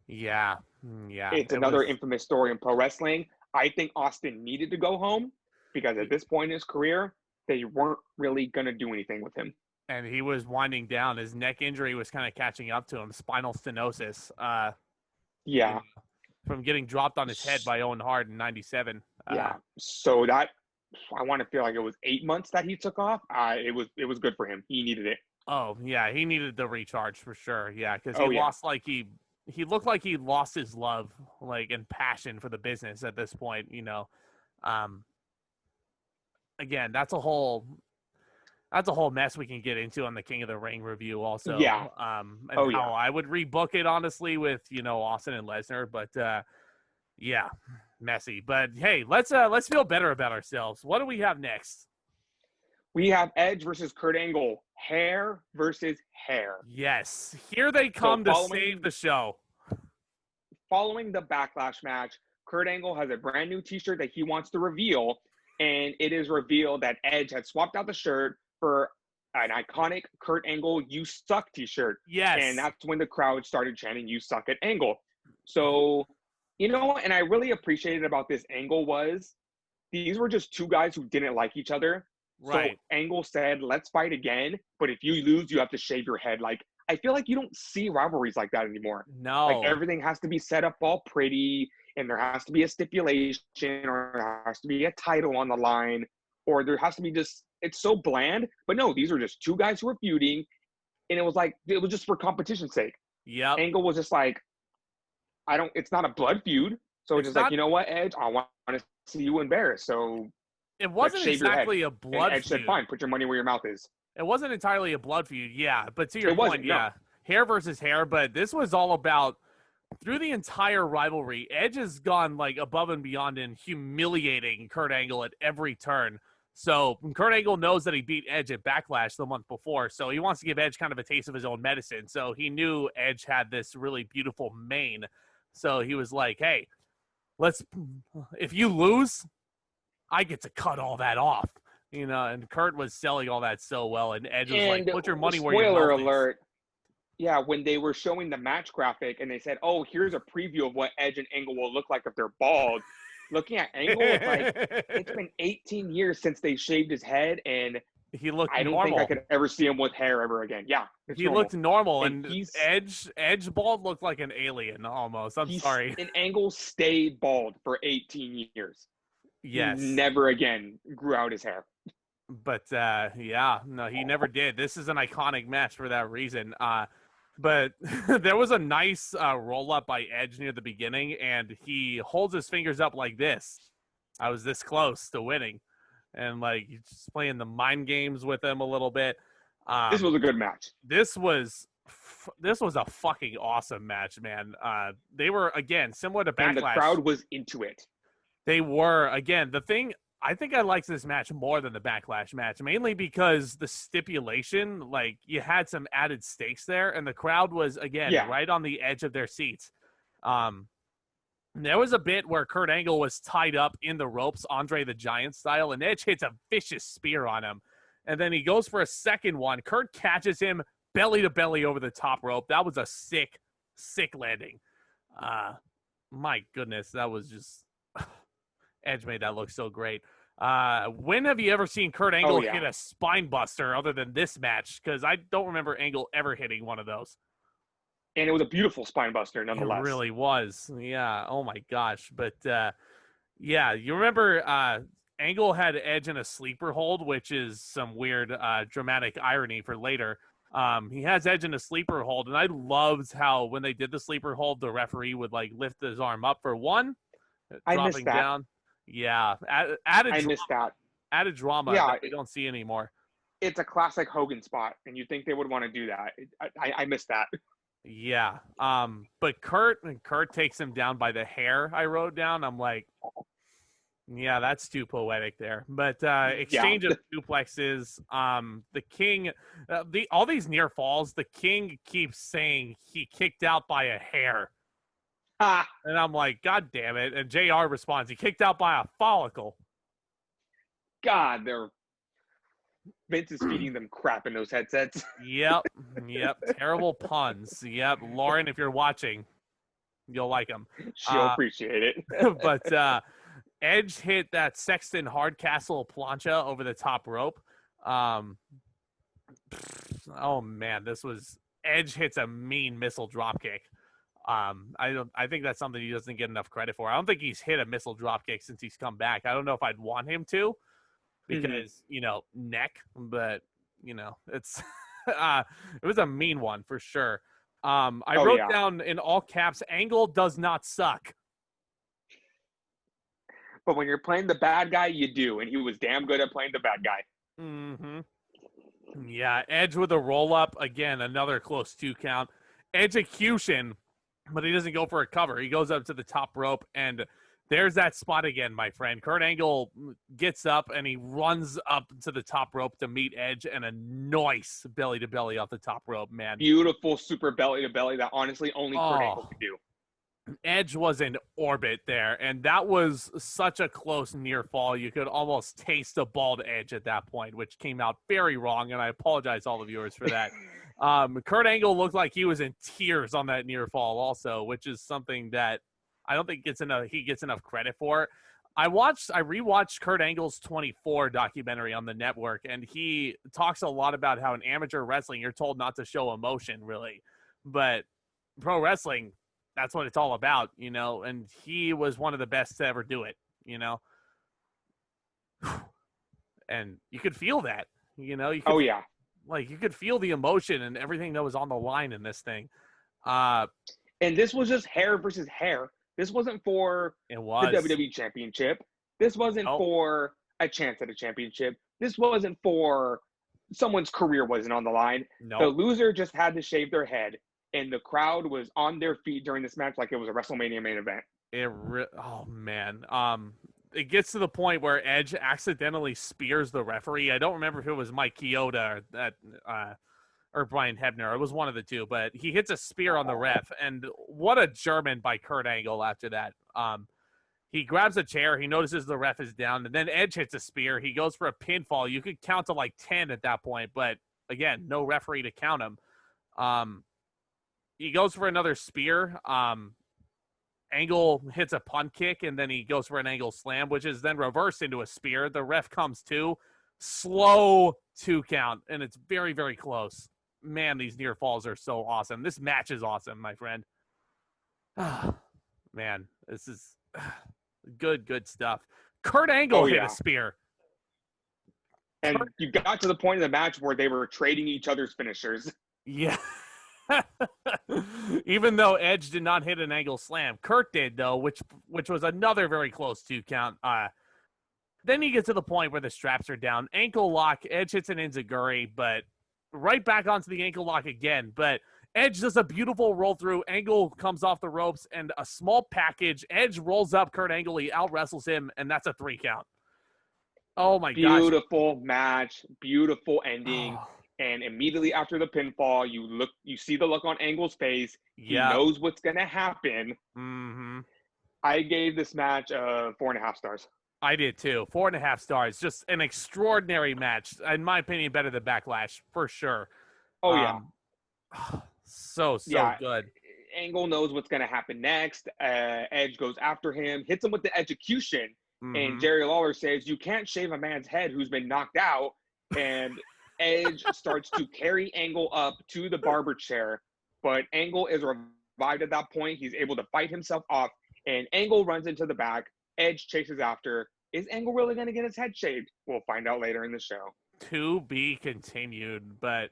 Yeah. It's another infamous story in pro wrestling. I think Austin needed to go home because at this point in his career, they weren't really going to do anything with him. And he was winding down. His neck injury was kind of catching up to him. Spinal stenosis. Yeah. From getting dropped on his head by Owen Hart in '97. Yeah. So that, I want to feel like it was 8 months that he took off. It was good for him. He needed it. Oh, yeah. He needed the recharge for sure. Yeah. Because he lost he looked like he lost his love, and passion for the business at this point, Again, that's a whole mess we can get into on the King of the Ring review also. Yeah. And how I would rebook it, honestly, with, Austin and Lesnar. But, yeah, messy. But, hey, let's feel better about ourselves. What do we have next? We have Edge versus Kurt Angle. Hair versus hair. Yes. Here they come to save the show. Following the Backlash match, Kurt Angle has a brand new t-shirt that he wants to reveal, and it is revealed that Edge had swapped out the shirt for an iconic Kurt Angle "You Suck" t-shirt. Yes. And that's when the crowd started chanting "You Suck" at Angle. So, and I really appreciated about this angle was these were just two guys who didn't like each other. Right. So Angle said, let's fight again, but if you lose, you have to shave your head. I feel like you don't see rivalries like that anymore. No. Everything has to be set up all pretty, and there has to be a stipulation, or there has to be a title on the line, or there has to be it's so bland. But no, these are just two guys who are feuding, and it was just for competition's sake. Yeah. Angle was just it's not a blood feud. So it's just you know what, Edge, I want to see you embarrassed. So it wasn't exactly a blood feud. Edge said, fine, put your money where your mouth is. It wasn't entirely a blood feud, yeah. But to your point, yeah. Hair versus hair, but this was all about, through the entire rivalry, Edge has gone above and beyond in humiliating Kurt Angle at every turn. So Kurt Angle knows that he beat Edge at Backlash the month before, so he wants to give Edge kind of a taste of his own medicine. So he knew Edge had this really beautiful mane. So he was like, hey, if you lose, I get to cut all that off. And Kurt was selling all that so well, and Edge was like, put your money where your mouth is. Spoiler alert. Yeah, when they were showing the match graphic and they said, oh, here's a preview of what Edge and Angle will look like if they're bald. Looking at Angle, it's been 18 years since they shaved his head, and he looked I don't normal. think I could ever see him with hair ever again. Yeah, he looked normal, and Edge bald looked like an alien almost. I'm sorry. And Angle stayed bald for 18 years. Yes. He never again grew out his hair. But, he never did. This is an iconic match for that reason. But there was a nice roll-up by Edge near the beginning, and he holds his fingers up like this. I was this close to winning. And, he's just playing the mind games with him a little bit. This was a good match. This was a fucking awesome match, man. They were, again, similar to Backlash. And the crowd was into it. They were. Again, I think I liked this match more than the Backlash match, mainly because the stipulation, you had some added stakes there, and the crowd was, again, right on the edge of their seats. There was a bit where Kurt Angle was tied up in the ropes, Andre the Giant style, and Edge hits a vicious spear on him. And then he goes for a second one. Kurt catches him belly to belly over the top rope. That was a sick, sick landing. My goodness, that was just... Edge made that look so great. When have you ever seen Kurt Angle hit a spine buster other than this match? Because I don't remember Angle ever hitting one of those. And it was a beautiful spine buster, nonetheless. It really was. Yeah. Oh, my gosh. But, you remember Angle had Edge in a sleeper hold, which is some weird dramatic irony for later. He has Edge in a sleeper hold, and I loved how when they did the sleeper hold, the referee would, lift his arm up for one, dropping down. Yeah, I missed that. Added drama that we don't see anymore. It's a classic Hogan spot, and you think they would want to do that. I missed that. Yeah. But Kurt takes him down by the hair, I wrote down. I'm like, yeah, that's too poetic there. But exchange of duplexes. The King, all these near falls, the King keeps saying he kicked out by a hair. And I'm like, God damn it. And JR responds, he kicked out by a follicle. God, Vince is feeding them crap in those headsets. Yep. Terrible puns. Yep. Lauren, if you're watching, you'll like them. She'll appreciate it. But Edge hit that Sexton Hardcastle plancha over the top rope. Oh man, Edge hits a mean missile dropkick. I think that's something he doesn't get enough credit for. I don't think he's hit a missile dropkick since he's come back. I don't know if I'd want him to because, neck, but it's, it was a mean one for sure. I wrote down in all caps, Angle does not suck. But when you're playing the bad guy, you do. And he was damn good at playing the bad guy. Mm-hmm. Yeah, Edge with a roll-up. Again, another close 2 count. Execution, but he doesn't go for a cover. He goes up to the top rope, and there's that spot again, my friend. Kurt Angle gets up, and he runs up to the top rope to meet Edge, and a nice belly-to-belly off the top rope, man. Beautiful super belly-to-belly that honestly only Kurt Angle could do. Edge was in orbit there, and that was such a close near fall. You could almost taste a bald Edge at that point, which came out very wrong, and I apologize to all the viewers for that. Kurt Angle looked like he was in tears on that near fall also, which is something that I don't think he gets enough credit for. I rewatched Kurt Angle's 24 documentary on the network, and he talks a lot about how in amateur wrestling you're told not to show emotion, really. But pro wrestling, that's what it's all about, and he was one of the best to ever do it, and you could feel that, you could feel the emotion and everything that was on the line in this thing. And this was just hair versus hair. This wasn't for the WWE Championship. This wasn't for a chance at a championship. This wasn't for someone's career wasn't on the line. The loser just had to shave their head. And the crowd was on their feet during this match like it was a WrestleMania main event. Oh, man. It gets to the point where Edge accidentally spears the referee. I don't remember if it was Mike Chioda or Brian Hebner. It was one of the two. But he hits a spear on the ref. And what a German by Kurt Angle after that. He grabs a chair. He notices the ref is down. And then Edge hits a spear. He goes for a pinfall. You could count to like 10 at that point. But, again, no referee to count him. He goes for another spear. Angle hits a punt kick, and then he goes for an Angle slam, which is then reversed into a spear. The ref comes to. Slow 2 count, and it's very, very close. Man, these near falls are so awesome. This match is awesome, my friend. Man, this is good stuff. Kurt Angle hit a spear. And you got to the point of the match where they were trading each other's finishers. Yeah. Even though Edge did not hit an Angle slam, Kurt did though, which was another very close 2 count. Then you get to the point where the straps are down, ankle lock. Edge hits an enziguri, but right back onto the ankle lock again. But Edge does a beautiful roll through. Angle comes off the ropes and a small package. Edge rolls up Kurt Angle. He out wrestles him, and that's a 3 count. Oh my gosh! Beautiful match, beautiful ending. Oh. And immediately after the pinfall, you see the look on Angle's face. He knows what's going to happen. Mm-hmm. I gave this match 4.5 stars. I did too. 4.5 stars. Just an extraordinary match. In my opinion, better than Backlash, for sure. Oh, yeah. So good. Angle knows what's going to happen next. Edge goes after him, hits him with the execution. Mm-hmm. And Jerry Lawler says, you can't shave a man's head who's been knocked out. And Edge starts to carry Angle up to the barber chair, but Angle is revived at that point. He's able to fight himself off, and Angle runs into the back. Edge chases after. Is Angle really going to get his head shaved? We'll find out later in the show. To be continued, but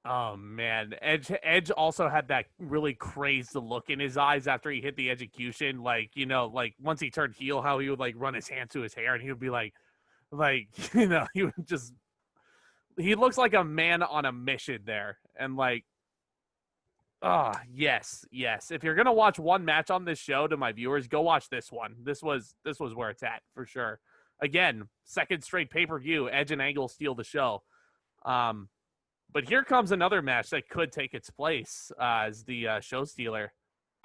oh man, Edge also had that really crazed look in his eyes after he hit the execution. Like once he turned heel, how he would like run his hand to his hair, and he would be like, Like, he looks like a man on a mission there. And like, yes. If you're gonna watch one match on this show, to my viewers, go watch this one. This was where it's at for sure. Again, second straight pay-per-view, Edge and Angle steal the show. But here comes another match that could take its place as the show stealer.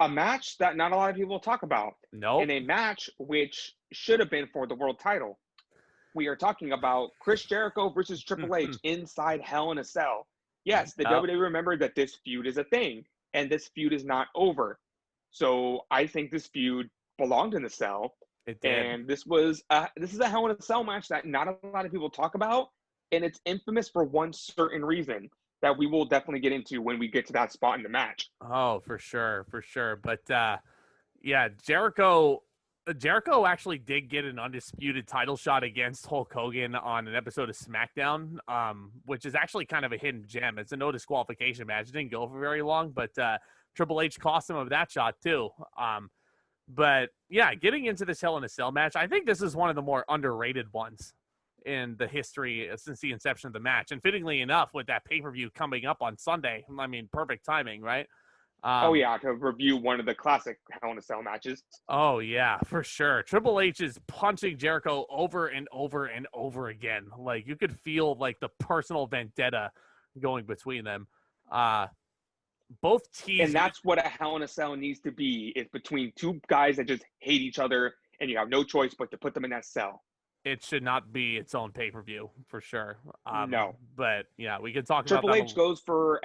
A match that not a lot of people talk about. Nope. And a match which should have been for the world title. We are talking about Chris Jericho versus Triple H inside Hell in a Cell. Yes, the WWE remembered that this feud is a thing, and this feud is not over. So I think this feud belonged in the cell. It did. And this is a Hell in a Cell match that not a lot of people talk about, and it's infamous for one certain reason that we will definitely get into when we get to that spot in the match. Oh, for sure. But yeah, Jericho actually did get an undisputed title shot against Hulk Hogan on an episode of SmackDown, which is actually kind of a hidden gem. It's a no disqualification match. It didn't go for very long, but Triple H cost him of that shot too. But yeah, getting into this Hell in a Cell match, I think this is one of the more underrated ones in the history since the inception of the match. And fittingly enough, with that pay-per-view coming up on Sunday, I mean, perfect timing, right? To review one of the classic Hell in a Cell matches. Oh, yeah, for sure. Triple H is punching Jericho over and over and over again. Like, you could feel, like, the personal vendetta going between them. Both teams... And that's what a Hell in a Cell needs to be, is between two guys that just hate each other, and you have no choice but to put them in that cell. It should not be its own pay-per-view, for sure. No. But, yeah, we could talk Triple about H goes for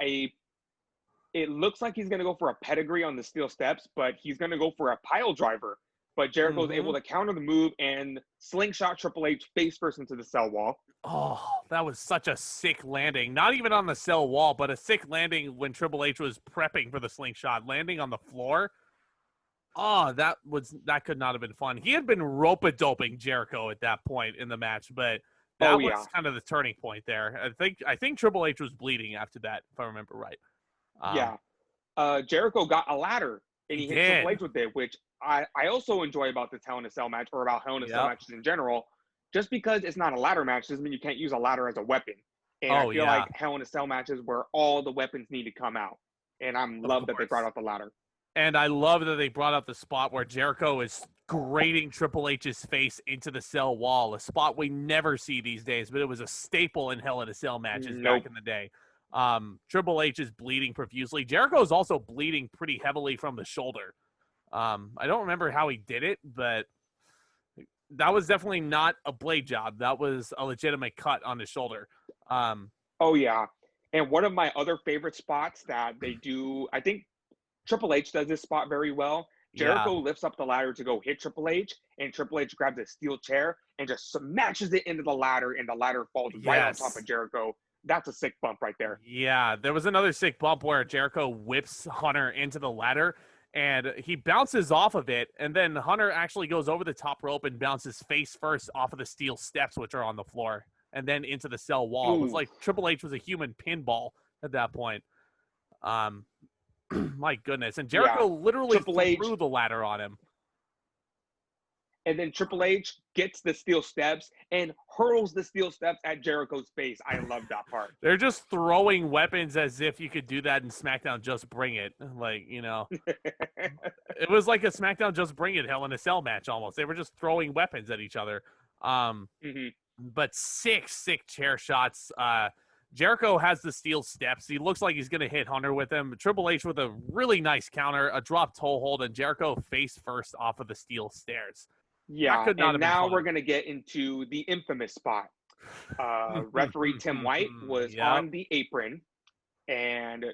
it looks like he's going to go for a pedigree on the steel steps, but he's going to go for a pile driver. But Jericho's able to counter the move and slingshot Triple H face first into the cell wall. Oh, that was such a sick landing. Not even on the cell wall, but a sick landing when Triple H was prepping for the slingshot, landing on the floor. Oh, that could not have been fun. He had been rope-a-doping Jericho at that point in the match, but that was kind of the turning point there. I think Triple H was bleeding after that, if I remember right. Jericho got a ladder, and he hit Triple H with it, which I also enjoy about this Hell in a Cell match, or about Hell in a Cell matches in general. Just because it's not a ladder match doesn't mean you can't use a ladder as a weapon. And I feel like Hell in a Cell matches where all the weapons need to come out. And I love that they brought out the ladder. And I love that they brought up the spot where Jericho is grating Triple H's face into the cell wall, a spot we never see these days, but it was a staple in Hell in a Cell matches back in the day. Triple H is bleeding profusely. Jericho is also bleeding pretty heavily from the shoulder. I don't remember how he did it, but that was definitely not a blade job. That was a legitimate cut on his shoulder. And one of my other favorite spots that they do, I think Triple H does this spot very well. Jericho lifts up the ladder to go hit Triple H, and Triple H grabs a steel chair and just smashes it into the ladder, and the ladder falls right on top of Jericho. That's a sick bump right there. Yeah, there was another sick bump where Jericho whips Hunter into the ladder, and he bounces off of it, and then Hunter actually goes over the top rope and bounces face first off of the steel steps, which are on the floor, and then into the cell wall. It was like Triple H was a human pinball at that point. My goodness. And Jericho literally threw the ladder on him. And then Triple H gets the steel steps and hurls the steel steps at Jericho's face. I love that part. They're just throwing weapons as if you could do that in SmackDown Just Bring It. Like, you know. It was like a SmackDown Just Bring It Hell in a Cell match almost. They were just throwing weapons at each other. But sick chair shots. Jericho has the steel steps. He looks like he's going to hit Hunter with them. Triple H with a really nice counter, a drop toe hold, and Jericho face first off of the steel stairs. Yeah, and now we're going to get into the infamous spot. Referee Tim White was on the apron, and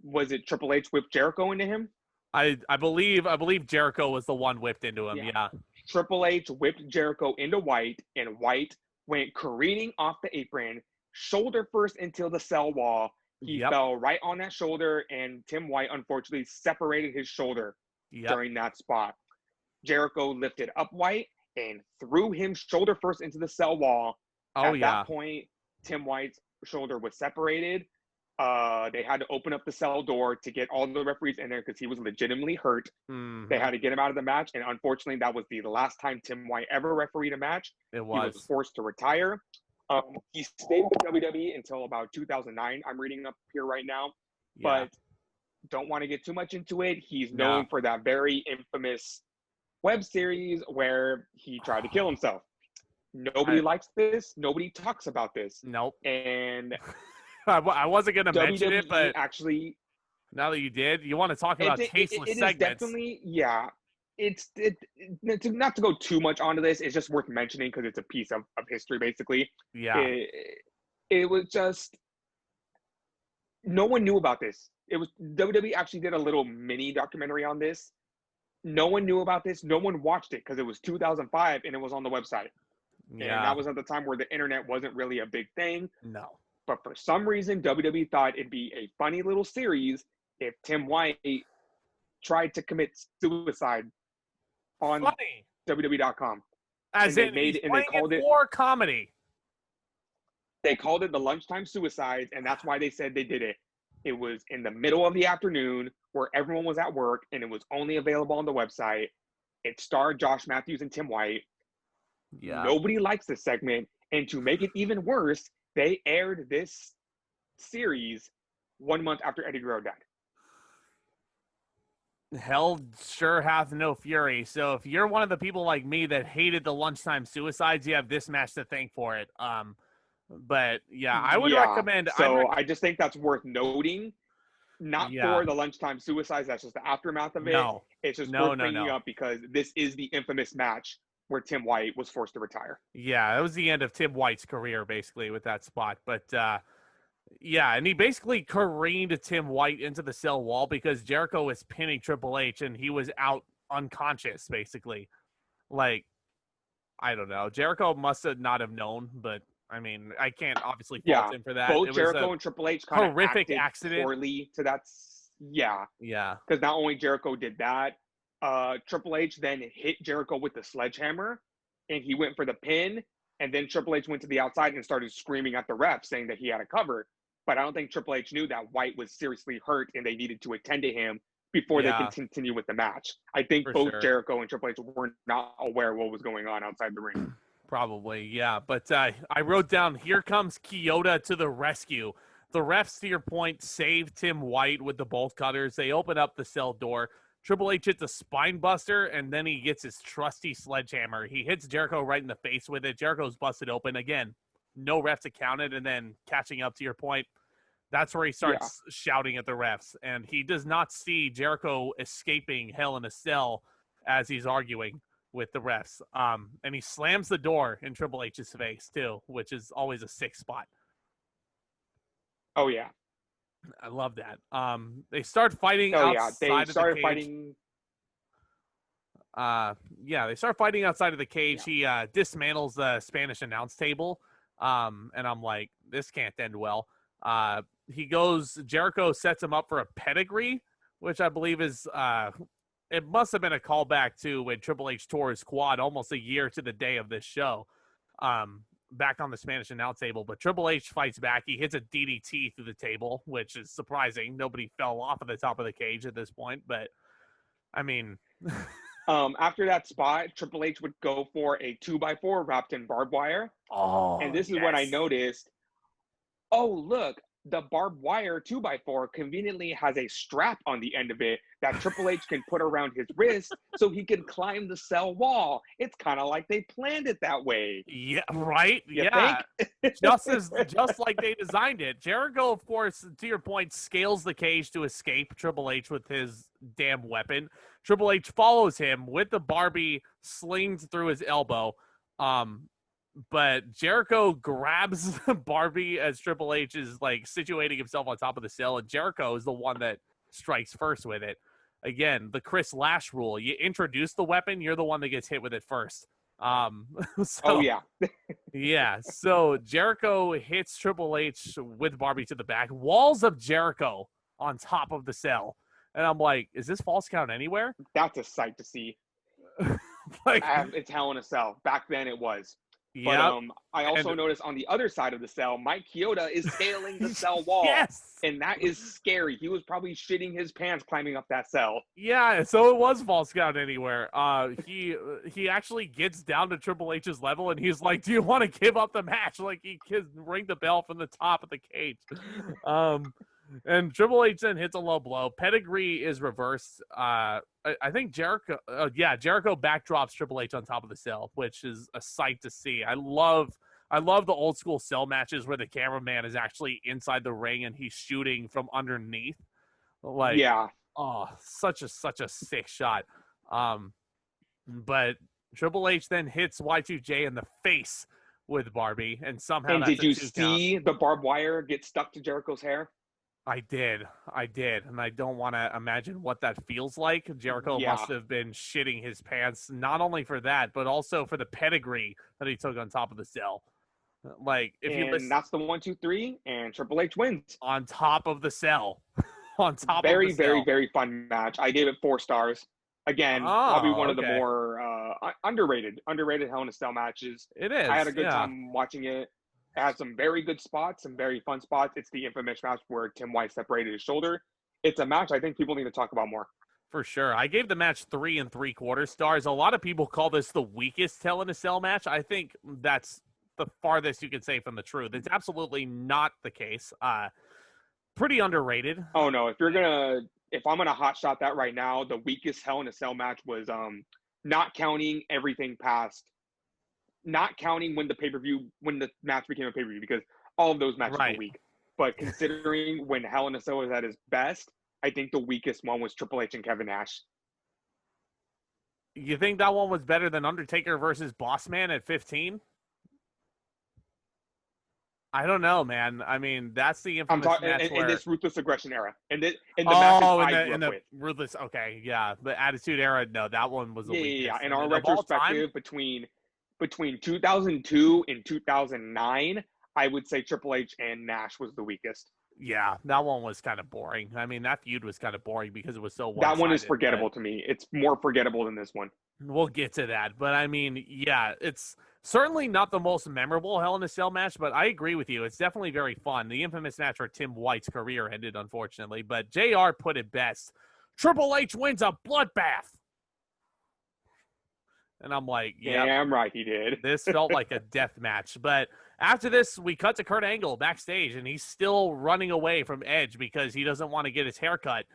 was it Triple H whipped Jericho into him? I believe Jericho was the one whipped into him, yeah. Triple H whipped Jericho into White, and White went careening off the apron, shoulder first into the cell wall. He fell right on that shoulder, and Tim White unfortunately separated his shoulder during that spot. Jericho lifted up White and threw him shoulder first into the cell wall. At that point, Tim White's shoulder was separated. They had to open up the cell door to get all the referees in there because he was legitimately hurt. Mm-hmm. They had to get him out of the match, and unfortunately, that was the last time Tim White ever refereed a match. He was forced to retire. He stayed with WWE until about 2009. I'm reading up here right now, but don't want to get too much into it. He's known for that very infamous web series where he tried to kill himself. Nobody likes this. Nobody talks about this. Nope. And I wasn't going to mention it, but actually, now that you did, you want to talk about tasteless segments. It is definitely, It's not to go too much onto this. It's just worth mentioning because it's a piece of history, basically. Yeah. It was just no one knew about this. It was WWE actually did a little mini documentary on this. No one knew about this. No one watched it because it was 2005 and it was on the website. Yeah. And that was at the time where the internet wasn't really a big thing. No. But for some reason, WWE thought it'd be a funny little series if Tim White tried to commit suicide on WWE.com. As in, they called it war comedy. They called it the lunchtime suicides, and that's why they said they did it. It was in the middle of the afternoon where everyone was at work, and it was only available on the website. It starred Josh Matthews and Tim White. Yeah. Nobody likes this segment, and to make it even worse, they aired this series 1 month after Eddie Guerrero died. Hell sure hath no fury. So if you're one of the people like me that hated the lunchtime suicides, you have this match to thank for it. But yeah, I would recommend. So I just think that's worth noting. Not for the lunchtime suicides. That's just the aftermath of it. No, it's just worth bringing up because this is the infamous match where Tim White was forced to retire. Yeah, it was the end of Tim White's career basically with that spot. But yeah, and he basically careened Tim White into the cell wall because Jericho was pinning Triple H and he was out unconscious, basically. Like, I don't know. Jericho must have not have known, but I mean, I can't obviously fault him for that. Both Jericho and Triple H kind of horrific accident poorly to that. Yeah. Because not only Jericho did that, Triple H then hit Jericho with the sledgehammer and he went for the pin. And then Triple H went to the outside and started screaming at the ref saying that he had a cover. But I don't think Triple H knew that White was seriously hurt and they needed to attend to him before they could continue with the match. I think both Jericho and Triple H were not aware of what was going on outside the ring. Probably, yeah. But I wrote down, here comes Kyoto to the rescue. The refs, to your point, save Tim White with the bolt cutters. They open up the cell door. Triple H hits a spine buster, and then he gets his trusty sledgehammer. He hits Jericho right in the face with it. Jericho's busted open. Again, no refs accounted, and then catching up to your point, that's where he starts shouting at the refs. And he does not see Jericho escaping Hell in a Cell as he's arguing with the refs. And he slams the door in Triple H's face, too, which is always a sick spot. Oh, yeah. I love that. They start fighting outside of the cage. They start fighting outside of the cage. Yeah. He dismantles the Spanish announce table. And I'm like, this can't end well. Jericho sets him up for a pedigree, which I believe is, it must have been a callback to when Triple H tore his quad almost a year to the day of this show. Back on the Spanish announce table, but Triple H fights back. He hits a DDT through the table, which is surprising. Nobody fell off of the top of the cage at this point, but I mean, after that spot, Triple H would go for a 2x4 wrapped in barbed wire. Oh, and this is when I noticed, oh, look, the barbed wire 2x4 conveniently has a strap on the end of it that Triple H can put around his wrist so he can climb the cell wall. It's kind of like they planned it that way. Yeah, right? You think? just like they designed it. Jericho, of course, to your point, scales the cage to escape Triple H with his damn weapon. Triple H follows him with the Barbie slings through his elbow. But Jericho grabs Barbie as Triple H is like situating himself on top of the cell, and Jericho is the one that strikes first with it. Again, the Chris Lash rule: you introduce the weapon, you're the one that gets hit with it first. So Jericho hits Triple H with Barbie to the back, walls of Jericho on top of the cell, and I'm like, is this false count anywhere? That's a sight to see. It's Hell in a Cell. Back then, it was. But Yeah. I also noticed on the other side of the cell, Mike Chioda is scaling the cell wall. Yes. And that is scary. He was probably shitting his pants climbing up that cell. Yeah, so it was False Count Anywhere. He actually gets down to Triple H's level, and he's like, "Do you want to give up the match?" Like he can ring the bell from the top of the cage. And Triple H then hits a low blow. Pedigree is reversed. I think Jericho. Jericho backdrops Triple H on top of the cell, which is a sight to see. I love the old school cell matches where the cameraman is actually inside the ring and he's shooting from underneath. Like, yeah. Oh, such a sick shot. But Triple H then hits Y2J in the face with Barbie, and somehow. And that's did you see the barbed wire get stuck to Jericho's hair? I did, and I don't want to imagine what that feels like. Jericho must have been shitting his pants, not only for that, but also for the pedigree that he took on top of the cell. Like, if you listen, that's the 1, 2, 3, and Triple H wins on top of the cell. On top very, of the very, cell. very fun match. I gave it 4 stars. Again, probably one of the more underrated Hell in a Cell matches. It is. I had a good time watching it. It had some very good spots, some very fun spots. It's the infamous match where Tim White separated his shoulder. It's a match I think people need to talk about more. For sure. I gave the match 3 3/4 stars. A lot of people call this the weakest Hell in a Cell match. I think that's the farthest you can say from the truth. It's absolutely not the case. Pretty underrated. Oh no, if I'm gonna hot shot that right now, the weakest Hell in a Cell match was not counting everything past, not counting when the match became a pay-per-view, because all of those matches were weak. But considering when Hell in a Cell was at his best, I think the weakest one was Triple H and Kevin Nash. You think that one was better than Undertaker versus Bossman at 15? I don't know, man. I mean, that's the infamous match in this Ruthless Aggression era. In the Ruthless. Okay, yeah, the Attitude Era. No, that one was the weakest. Yeah. In our retrospective, between 2002 and 2009, I would say Triple H and Nash was the weakest. Yeah, that one was kind of boring. I mean, that feud was kind of boring because it was so one-sided. That one is forgettable to me. It's more forgettable than this one. We'll get to that. But, I mean, yeah, it's certainly not the most memorable Hell in a Cell match, but I agree with you. It's definitely very fun. The infamous match where Tim White's career ended, unfortunately. But JR put it best. Triple H wins a bloodbath. And I'm like, yeah, damn right he did. This felt like a death match. But after this, we cut to Kurt Angle backstage, and he's still running away from Edge because he doesn't want to get his hair cut.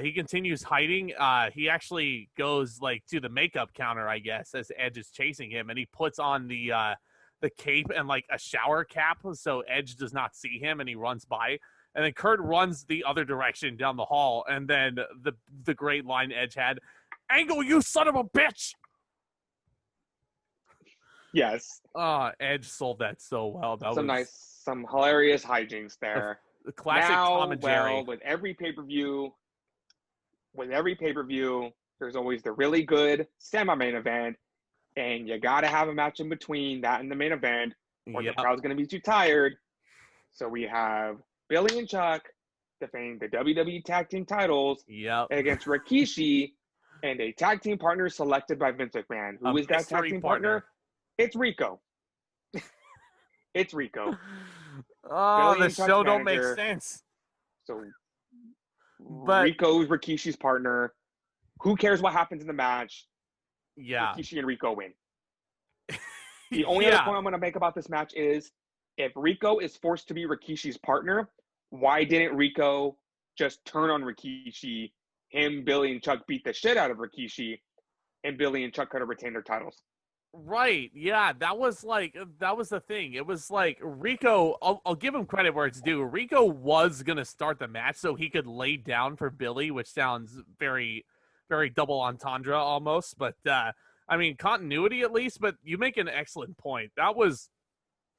He continues hiding. He actually goes like to the makeup counter, I guess, as Edge is chasing him, and he puts on the cape and like a shower cap so Edge does not see him, and he runs by. And then Kurt runs the other direction down the hall, and then the great line Edge had, "Angle, you son of a bitch!" Yes. Edge sold that so well. That was some hilarious hijinks there. The classic Tom and Jerry. Well, with every pay-per-view, there's always the really good semi-main event, and you got to have a match in between that and the main event, or the crowd's going to be too tired. So we have Billy and Chuck defending the WWE Tag Team titles against Rikishi and a tag team partner selected by Vince McMahon. Who is that tag team partner? It's Rico. It's Rico. Oh, the show don't make sense. So, Rico's Rikishi's partner. Who cares what happens in the match? Yeah. Rikishi and Rico win. The only other point I'm going to make about this match is, if Rico is forced to be Rikishi's partner, why didn't Rico just turn on Rikishi? Him, Billy, and Chuck beat the shit out of Rikishi, and Billy and Chuck could have retained their titles. Right. Yeah, that was the thing. It was like Rico, I'll give him credit where it's due. Rico was going to start the match so he could lay down for Billy, which sounds very, very double entendre almost. But, I mean, continuity at least. But you make an excellent point.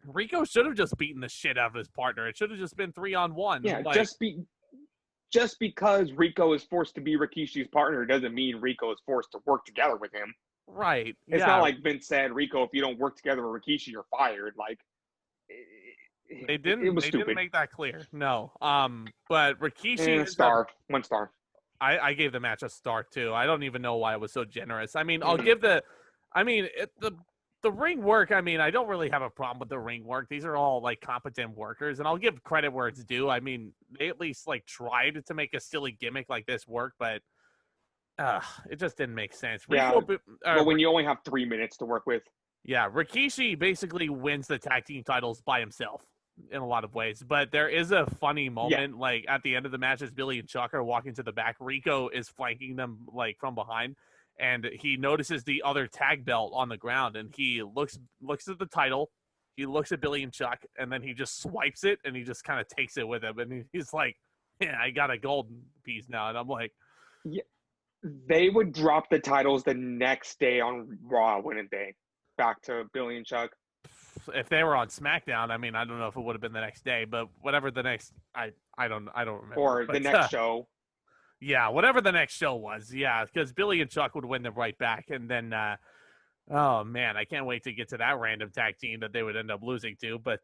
Rico should have just beaten the shit out of his partner. It should have just been 3-on-1. Yeah, just because Rico is forced to be Rikishi's partner doesn't mean Rico is forced to work together with him. Right. It's not like Vince said, Rico, if you don't work together with Rikishi, you're fired. Like, it didn't make that clear. No. But Rikishi one star. I gave the match a star too. I don't even know why it was so generous. I mean, I'll give the the ring work, I mean, I don't really have a problem with the ring work. These are all like competent workers, and I'll give credit where it's due. I mean, they at least like tried to make a silly gimmick like this work, but it just didn't make sense. Yeah, but when you only have 3 minutes to work with. Yeah, Rikishi basically wins the tag team titles by himself in a lot of ways, but there is a funny moment like at the end of the match as Billy and Chuck are walking to the back. Rico is flanking them like from behind, and he notices the other tag belt on the ground, and he looks at the title, he looks at Billy and Chuck, and then he just swipes it, and he just kind of takes it with him, and he's like, "Yeah, I got a golden piece now," and I'm like, "Yeah." They would drop the titles the next day on Raw, wouldn't they? Back to Billy and Chuck. If they were on SmackDown, I mean, I don't know if it would have been the next day, but whatever the next, I don't remember. Or but, the next show. Yeah, whatever the next show was. Yeah, because Billy and Chuck would win them right back, and then, oh man, I can't wait to get to that random tag team that they would end up losing to. But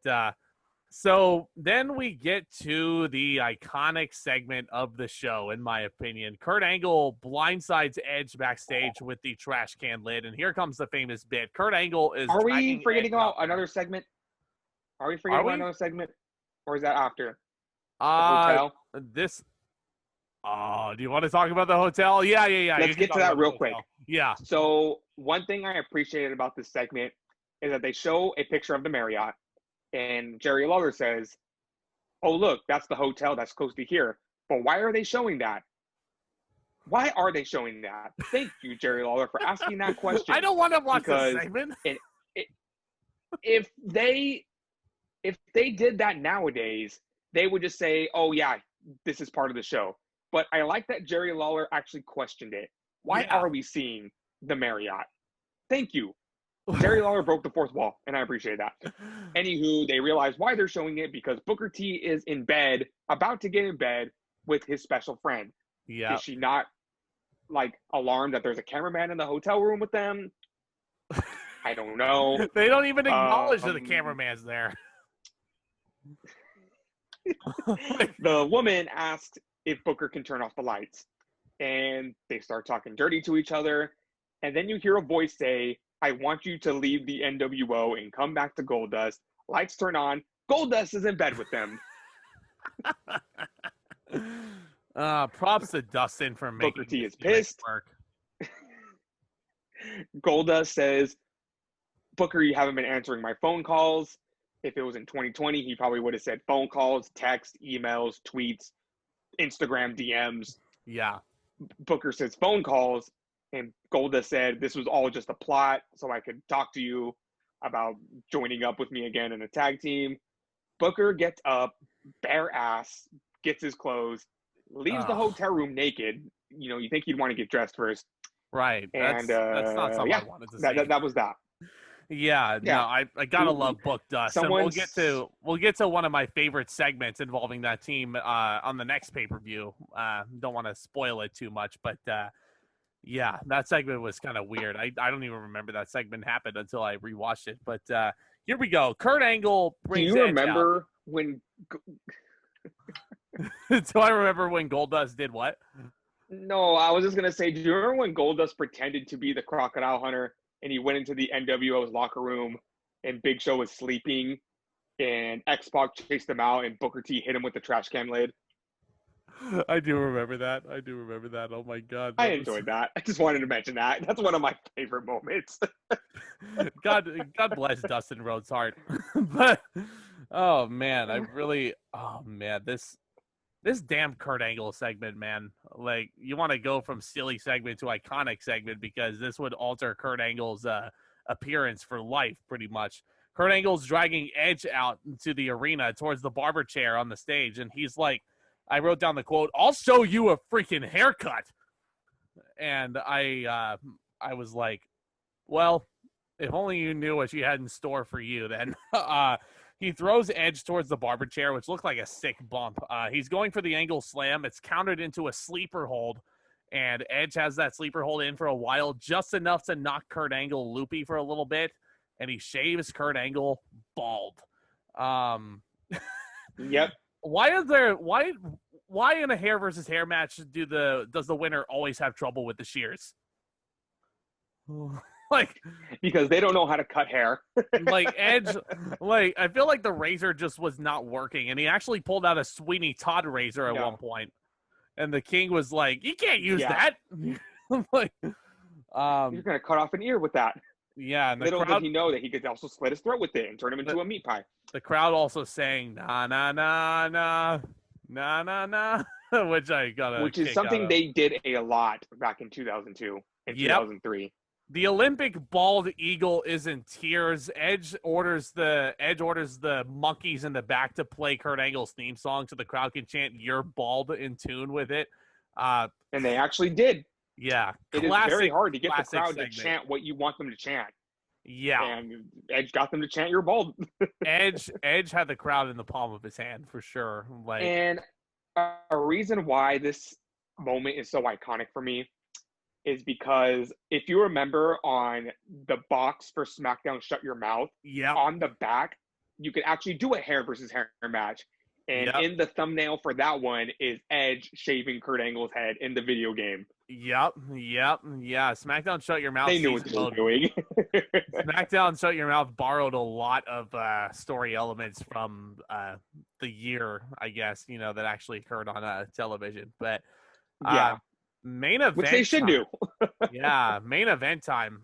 so then we get to the iconic segment of the show, in my opinion. Kurt Angle blindsides Edge backstage with the trash can lid, and here comes the famous bit. Kurt Angle is. Are we forgetting about another segment? Are we forgetting about another segment, or is that after? The hotel. This. Oh, do you want to talk about the hotel? Yeah. Let's get to that real quick. Yeah. So one thing I appreciated about this segment is that they show a picture of the Marriott. And Jerry Lawler says, "Oh, look, that's the hotel that's close to here." But why are they showing that? Why are they showing that? Thank you, Jerry Lawler, for asking that question. I don't want to watch this segment. If they did that nowadays, they would just say, "Oh, yeah, this is part of the show." But I like that Jerry Lawler actually questioned it. Why are we seeing the Marriott? Thank you. Jerry Lawler broke the fourth wall, and I appreciate that. Anywho, they realize why they're showing it because Booker T is in bed, about to get in bed with his special friend. Yeah. Is she not, like, alarmed that there's a cameraman in the hotel room with them? I don't know. They don't even acknowledge that the cameraman's there. The woman asked if Booker can turn off the lights, and they start talking dirty to each other, and then you hear a voice say, "I want you to leave the NWO and come back to Goldust." Lights turn on. Goldust is in bed with them. Props to Dustin for making Booker T is pissed. Work. Goldust says, "Booker, you haven't been answering my phone calls." If it was in 2020, he probably would have said phone calls, text, emails, tweets, Instagram DMs. Yeah. Booker says phone calls. And Goldust said this was all just a plot so I could talk to you about joining up with me again in a tag team. Booker gets up, bare ass, gets his clothes, leaves the hotel room naked. You know, you think you'd want to get dressed first. Right. And that's not something I wanted to see. That was that. Yeah, no, I gotta love Book Dust. And we'll get to one of my favorite segments involving that team on the next pay-per-view. Don't want to spoil it too much, but yeah, that segment was kind of weird. I don't even remember that segment happened until I rewatched it. But here we go. Kurt Angle brings. Do you remember when? Do I remember when Goldust did what? No, I was just gonna say. Do you remember when Goldust pretended to be the Crocodile Hunter and he went into the NWO's locker room and Big Show was sleeping and X-Pac chased him out and Booker T hit him with the trash can lid? I do remember that. Oh my God. I enjoyed that. I just wanted to mention that. That's one of my favorite moments. God bless Dustin Rhodes' heart. But oh man, this damn Kurt Angle segment, man. Like, you want to go from silly segment to iconic segment because this would alter Kurt Angle's appearance for life, pretty much. Kurt Angle's dragging Edge out into the arena towards the barber chair on the stage, and he's like, I wrote down the quote, "I'll show you a freaking haircut." And I was like, well, if only you knew what she had in store for you then. He throws Edge towards the barber chair, which looked like a sick bump. He's going for the angle slam. It's countered into a sleeper hold, and Edge has that sleeper hold in for a while, just enough to knock Kurt Angle loopy for a little bit, and he shaves Kurt Angle bald. Yep. Why in a hair versus hair match does the winner always have trouble with the shears? Like, because they don't know how to cut hair. like Edge, like I feel like the razor just was not working, and he actually pulled out a Sweeney Todd razor at one point, and the King was like, "You can't use that." Like, you're gonna cut off an ear with that. Yeah, and little did he know that he could also slit his throat with it and turn him into a meat pie. The crowd also sang "na na na na na na na," which I got which is something they did a lot back in 2002 and 2003. The Olympic bald eagle is in tears. Edge orders the monkeys in the back to play Kurt Angle's theme song so the crowd can chant "You're bald" in tune with it. And they actually did. Yeah. It is very hard to get the crowd to chant what you want them to chant. Yeah. And Edge got them to chant "You're bald." Edge had the crowd in the palm of his hand for sure. Like, and a reason why this moment is so iconic for me is because if you remember on the box for SmackDown Shut Your Mouth, on the back, you could actually do a hair versus hair match. And in the thumbnail for that one is Edge shaving Kurt Angle's head in the video game. Yeah. SmackDown Shut Your Mouth. They knew what they were doing. SmackDown Shut Your Mouth borrowed a lot of story elements from the year, I guess, that actually occurred on television. But main event, which they should do. Main event time.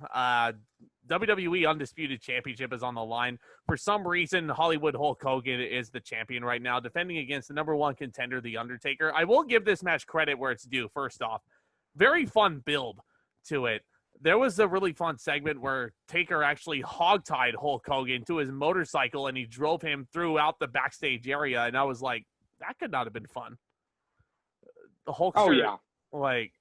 WWE Undisputed Championship is on the line. For some reason, Hollywood Hulk Hogan is the champion right now, defending against the number one contender, The Undertaker. I will give this match credit where it's due. First off, very fun build to it. There was a really fun segment where Taker actually hogtied Hulk Hogan to his motorcycle, and he drove him throughout the backstage area, and I was like, that could not have been fun. The Hulkster,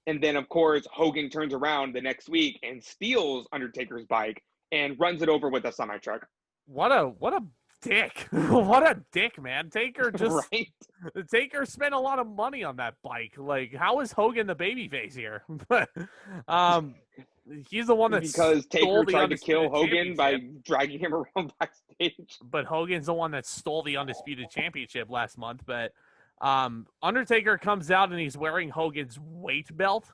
and then of course Hogan turns around the next week and steals Undertaker's bike and runs it over with a semi truck. What a dick! What a dick, man! Taker just Taker spent a lot of money on that bike. Like, how is Hogan the babyface here? He's the one that because Taker tried to kill Hogan by dragging him around backstage. But Hogan's the one that stole the Undisputed Championship last month. But Undertaker comes out and he's wearing Hogan's weight belt.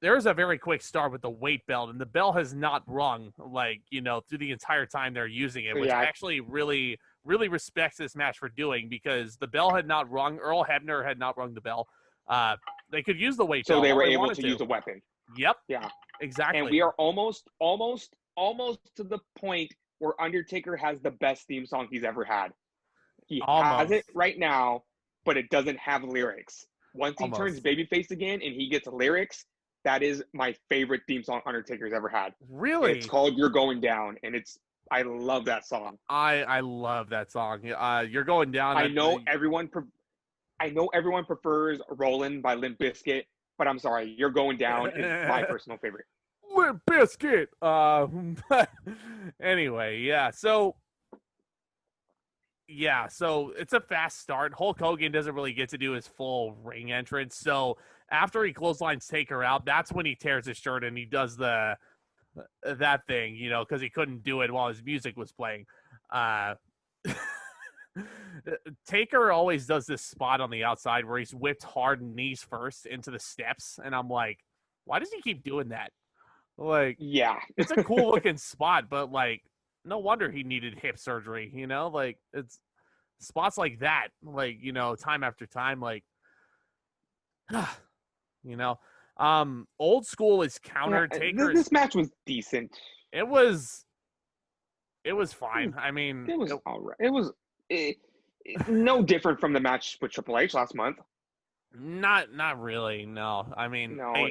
There's a very quick start with the weight belt, and the bell has not rung, through the entire time they're using it, which I actually really, really respects this match for doing, because the bell had not rung. Earl Hebner had not rung the bell. They could use the weight belt. So they were able to use a weapon. Yep. Yeah. Exactly. And we are almost to the point where Undertaker has the best theme song he's ever had. He has it right now, but it doesn't have lyrics. Once he turns babyface again and he gets lyrics, that is my favorite theme song Undertaker's ever had. Really? It's called "You're Going Down," and I love that song. I love that song. "You're Going Down." I know everyone prefers "Rollin'" by Limp Bizkit, but I'm sorry, "You're Going Down" is my personal favorite. Limp Bizkit. Anyway, so it's a fast start. Hulk Hogan doesn't really get to do his full ring entrance. So after he clotheslines Taker out, that's when he tears his shirt and he does that thing, because he couldn't do it while his music was playing. Taker always does this spot on the outside where he's whipped hard knees first into the steps. And I'm like, why does he keep doing that? It's a cool looking spot, but no wonder he needed hip surgery, it's spots like that, time after time, old school is counter. Taker. This match was decent. It was fine. I mean, it was all right. It was no different from the match with Triple H last month. Not really. No, I mean, no.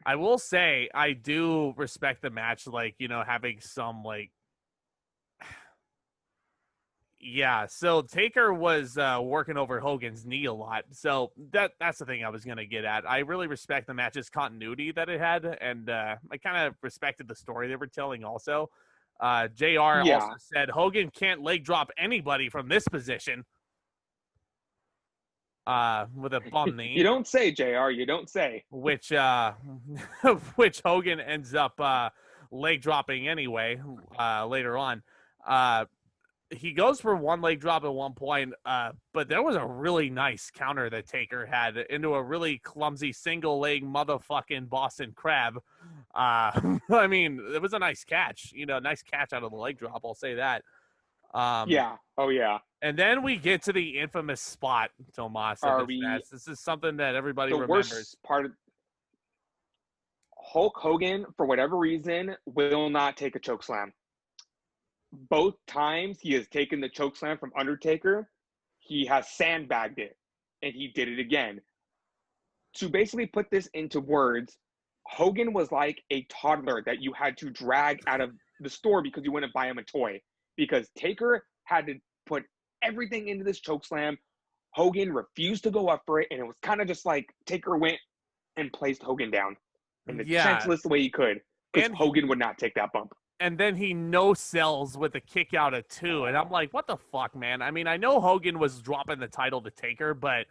I will say I do respect the match, having some so Taker was working over Hogan's knee a lot. So that's the thing I was going to get at. I really respect the match's continuity that it had, and I kind of respected the story they were telling also. JR also said Hogan can't leg drop anybody from this position with a bum knee. You don't say, JR. You don't say. Which Hogan ends up leg dropping anyway later on. He goes for one leg drop at one point, but there was a really nice counter that Taker had into a really clumsy single leg motherfucking Boston Crab. I mean, it was a nice catch, nice catch out of the leg drop. I'll say that. Yeah. Oh yeah. And then we get to the infamous spot, Tomas, of this match. This is something that everybody remembers. Worst part of Hulk Hogan, for whatever reason, will not take a chokeslam. Both times he has taken the chokeslam from Undertaker, he has sandbagged it, and he did it again. To basically put this into words, Hogan was like a toddler that you had to drag out of the store because you wouldn't buy him a toy. Because Taker had to put everything into this chokeslam. Hogan refused to go up for it, and it was kind of just like Taker went and placed Hogan down in the gentlest way he could, because Hogan would not take that bump. And then he no-sells with a kick out of 2, and I'm like, what the fuck, man? I mean, I know Hogan was dropping the title to Taker, but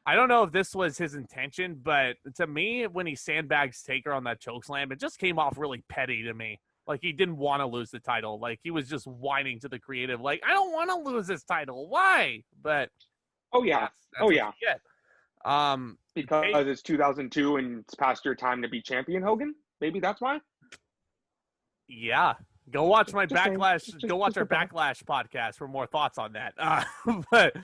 I don't know if this was his intention, but to me, when he sandbags Taker on that chokeslam, it just came off really petty to me. Like, he didn't want to lose the title. Like, he was just whining to the creative, like, I don't want to lose this title. Why? But that's because it's 2002 and it's past your time to be champion, Hogan? Maybe that's why? Yeah. Go watch my Backlash. Go watch our Backlash podcast for more thoughts on that. But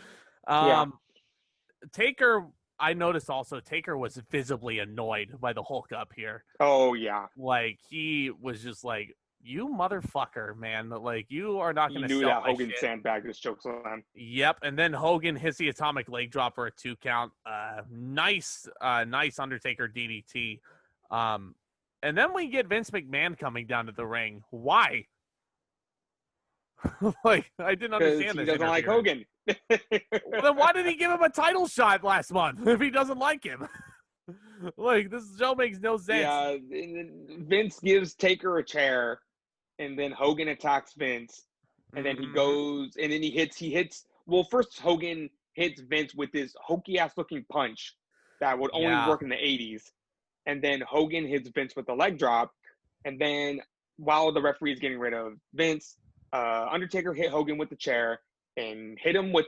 Taker, I noticed also Taker was visibly annoyed by the Hulk up here. Oh, yeah. Like, he was just like, you motherfucker, man. Like, you are not going to sell my shit. He knew that Hogan sandbagged his chokeslam. Yep, and then Hogan hits the atomic leg drop for a 2 count. Nice Undertaker DDT. And then we get Vince McMahon coming down to the ring. Why? Like, I didn't understand this. He doesn't like Hogan. Well, then why did he give him a title shot last month if he doesn't like him? Like, this show makes no sense. Yeah, Vince gives Taker a chair, and then Hogan attacks Vince, and then he goes, and then he hits. Well, first Hogan hits Vince with this hokey-ass looking punch that would only work in the 80s. And then Hogan hits Vince with the leg drop. And then while the referee is getting rid of Vince, Undertaker hit Hogan with the chair and hit him with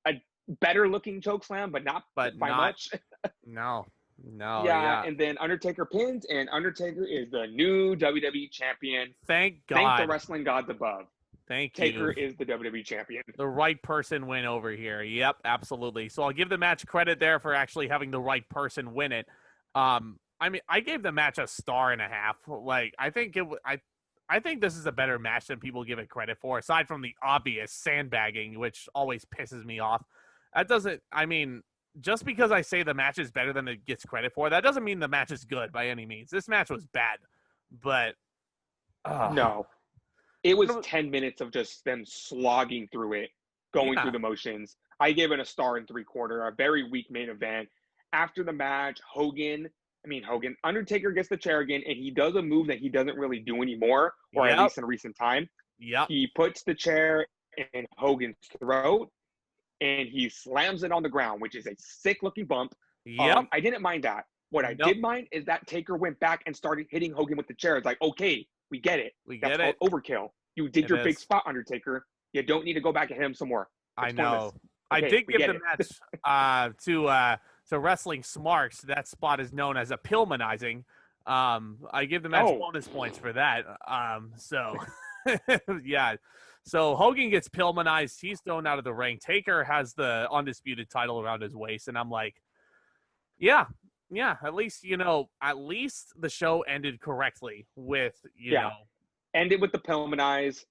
a better looking chokeslam, but not by much. No. Yeah, and then Undertaker pins, and Undertaker is the new WWE champion. Thank God. Thank the wrestling gods above. Thank you. Taker is the WWE champion. The right person win over here. Yep, absolutely. So I'll give the match credit there for actually having the right person win it. I mean, I gave the match a 1.5 stars. Like, I think this is a better match than people give it credit for, aside from the obvious sandbagging, which always pisses me off. Just because I say the match is better than it gets credit for, that doesn't mean the match is good by any means. This match was bad, but no. It was 10 minutes of just them slogging through it, going through the motions. I gave it a 1.75 stars, a very weak main event. After the match, Undertaker gets the chair again, and he does a move that he doesn't really do anymore, or at least in recent time. Yeah. He puts the chair in Hogan's throat, and he slams it on the ground, which is a sick-looking bump. Yep. I didn't mind that. What I did mind is that Taker went back and started hitting Hogan with the chair. It's like, okay, we get it. That's called overkill. You did your big spot, Undertaker. You don't need to go back and hit him some more. I know. I did give the match to Wrestling Smarks. That spot is known as a Pillmanizing. I give the match bonus points for that. Yeah. So Hogan gets Pillmanized. He's thrown out of the ring. Taker has the undisputed title around his waist, and I'm like, yeah. At least the show ended correctly with ended with the Pillmanize.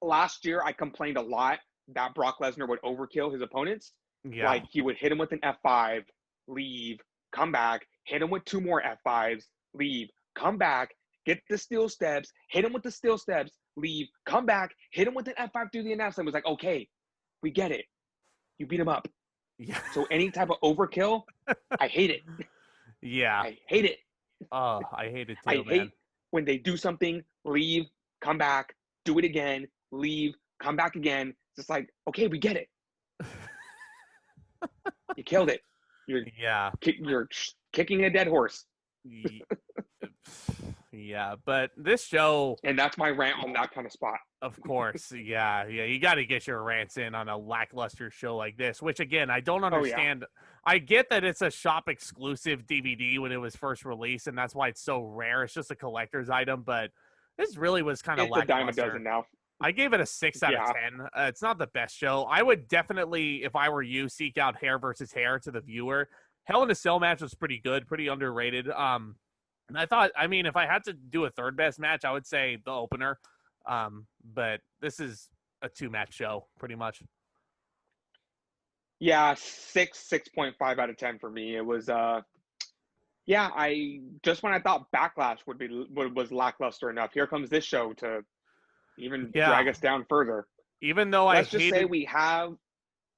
Last year, I complained a lot that Brock Lesnar would overkill his opponents. Yeah. Like, he would hit him with an F5, leave, come back, hit him with 2 more F5s, leave, come back, get the steel steps, hit him with the steel steps, leave, come back, hit him with an F5 through the announce. It was like, okay, we get it. You beat him up. Yeah. So any type of overkill, I hate it. Yeah. I hate it. Oh, I hate it too, I hate when they do something, leave, come back, do it again, leave, come back again. It's just like, okay, we get it. You killed it. You're kicking a dead horse. Yeah, but this show, and that's my rant on that kind of spot. of course, yeah, you got to get your rants in on a lackluster show like this, which again, I don't understand. Oh, yeah. I get that it's a shop exclusive DVD when it was first released, and that's why it's so rare. It's just a collector's item, but this really was kind of lackluster. It's a dime a dozen now. I gave it a 6 out of 10. It's not the best show. I would definitely, if I were you, seek out hair versus hair to the viewer. Hell in a Cell match was pretty good, pretty underrated. And I thought, I mean, if I had to do a third best match, I would say the opener. But this is a 2-match show, pretty much. Yeah, 6.5 out of 10 for me. It was, yeah, when I thought Backlash was lackluster enough, here comes this show to even drag us down further. Even though let's just say we have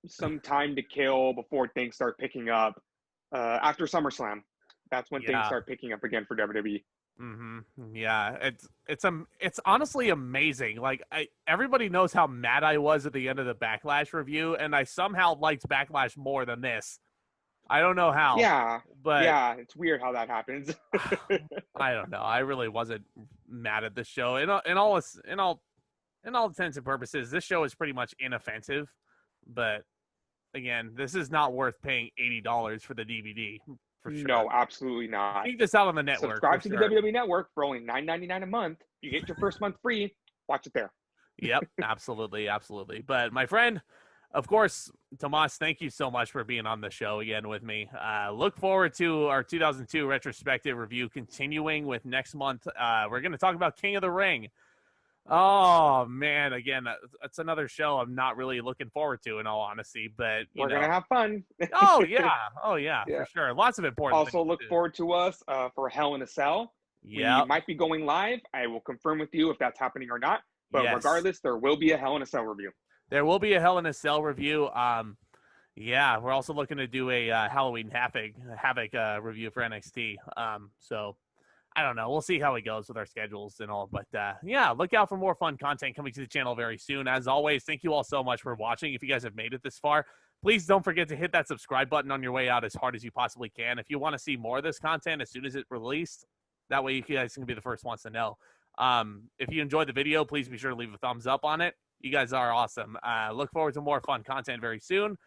some time to kill before things start picking up. After SummerSlam, that's when things start picking up again for WWE. Mm-hmm. Yeah, it's honestly amazing. Like everybody knows how mad I was at the end of the Backlash review, and I somehow liked Backlash more than this. I don't know how. Yeah, but yeah, it's weird how that happens. I don't know. I really wasn't mad at this show. In all intents and purposes, this show is pretty much inoffensive. But again, this is not worth paying $80 for the DVD. For sure. No, absolutely not. Keep this out on the network. Subscribe to the WWE Network for only $9.99 a month. You get your first month free. Watch it there. Yep, absolutely, absolutely. But my friend, of course, Tomas, thank you so much for being on the show again with me. Look forward to our 2002 retrospective review continuing with next month. We're going to talk about King of the Ring. Oh, man, again, it's another show I'm not really looking forward to, in all honesty. But we're going to have fun. Oh, yeah, for sure. Lots of important Also, look forward to us for Hell in a Cell. Yeah, we might be going live. I will confirm with you if that's happening or not. But regardless, there will be a Hell in a Cell review. There will be a Hell in a Cell review. Yeah, we're also looking to do a Halloween Havoc review for NXT. So I don't know. We'll see how it goes with our schedules and all. But yeah, look out for more fun content coming to the channel very soon. As always, thank you all so much for watching. If you guys have made it this far, please don't forget to hit that subscribe button on your way out as hard as you possibly can. If you want to see more of this content as soon as it's released, that way you guys can be the first ones to know. If you enjoyed the video, please be sure to leave a thumbs up on it. You guys are awesome. Look forward to more fun content very soon.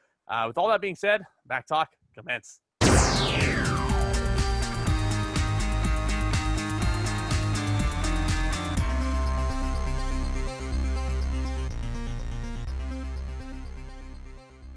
With all that being said, Back Talk commence.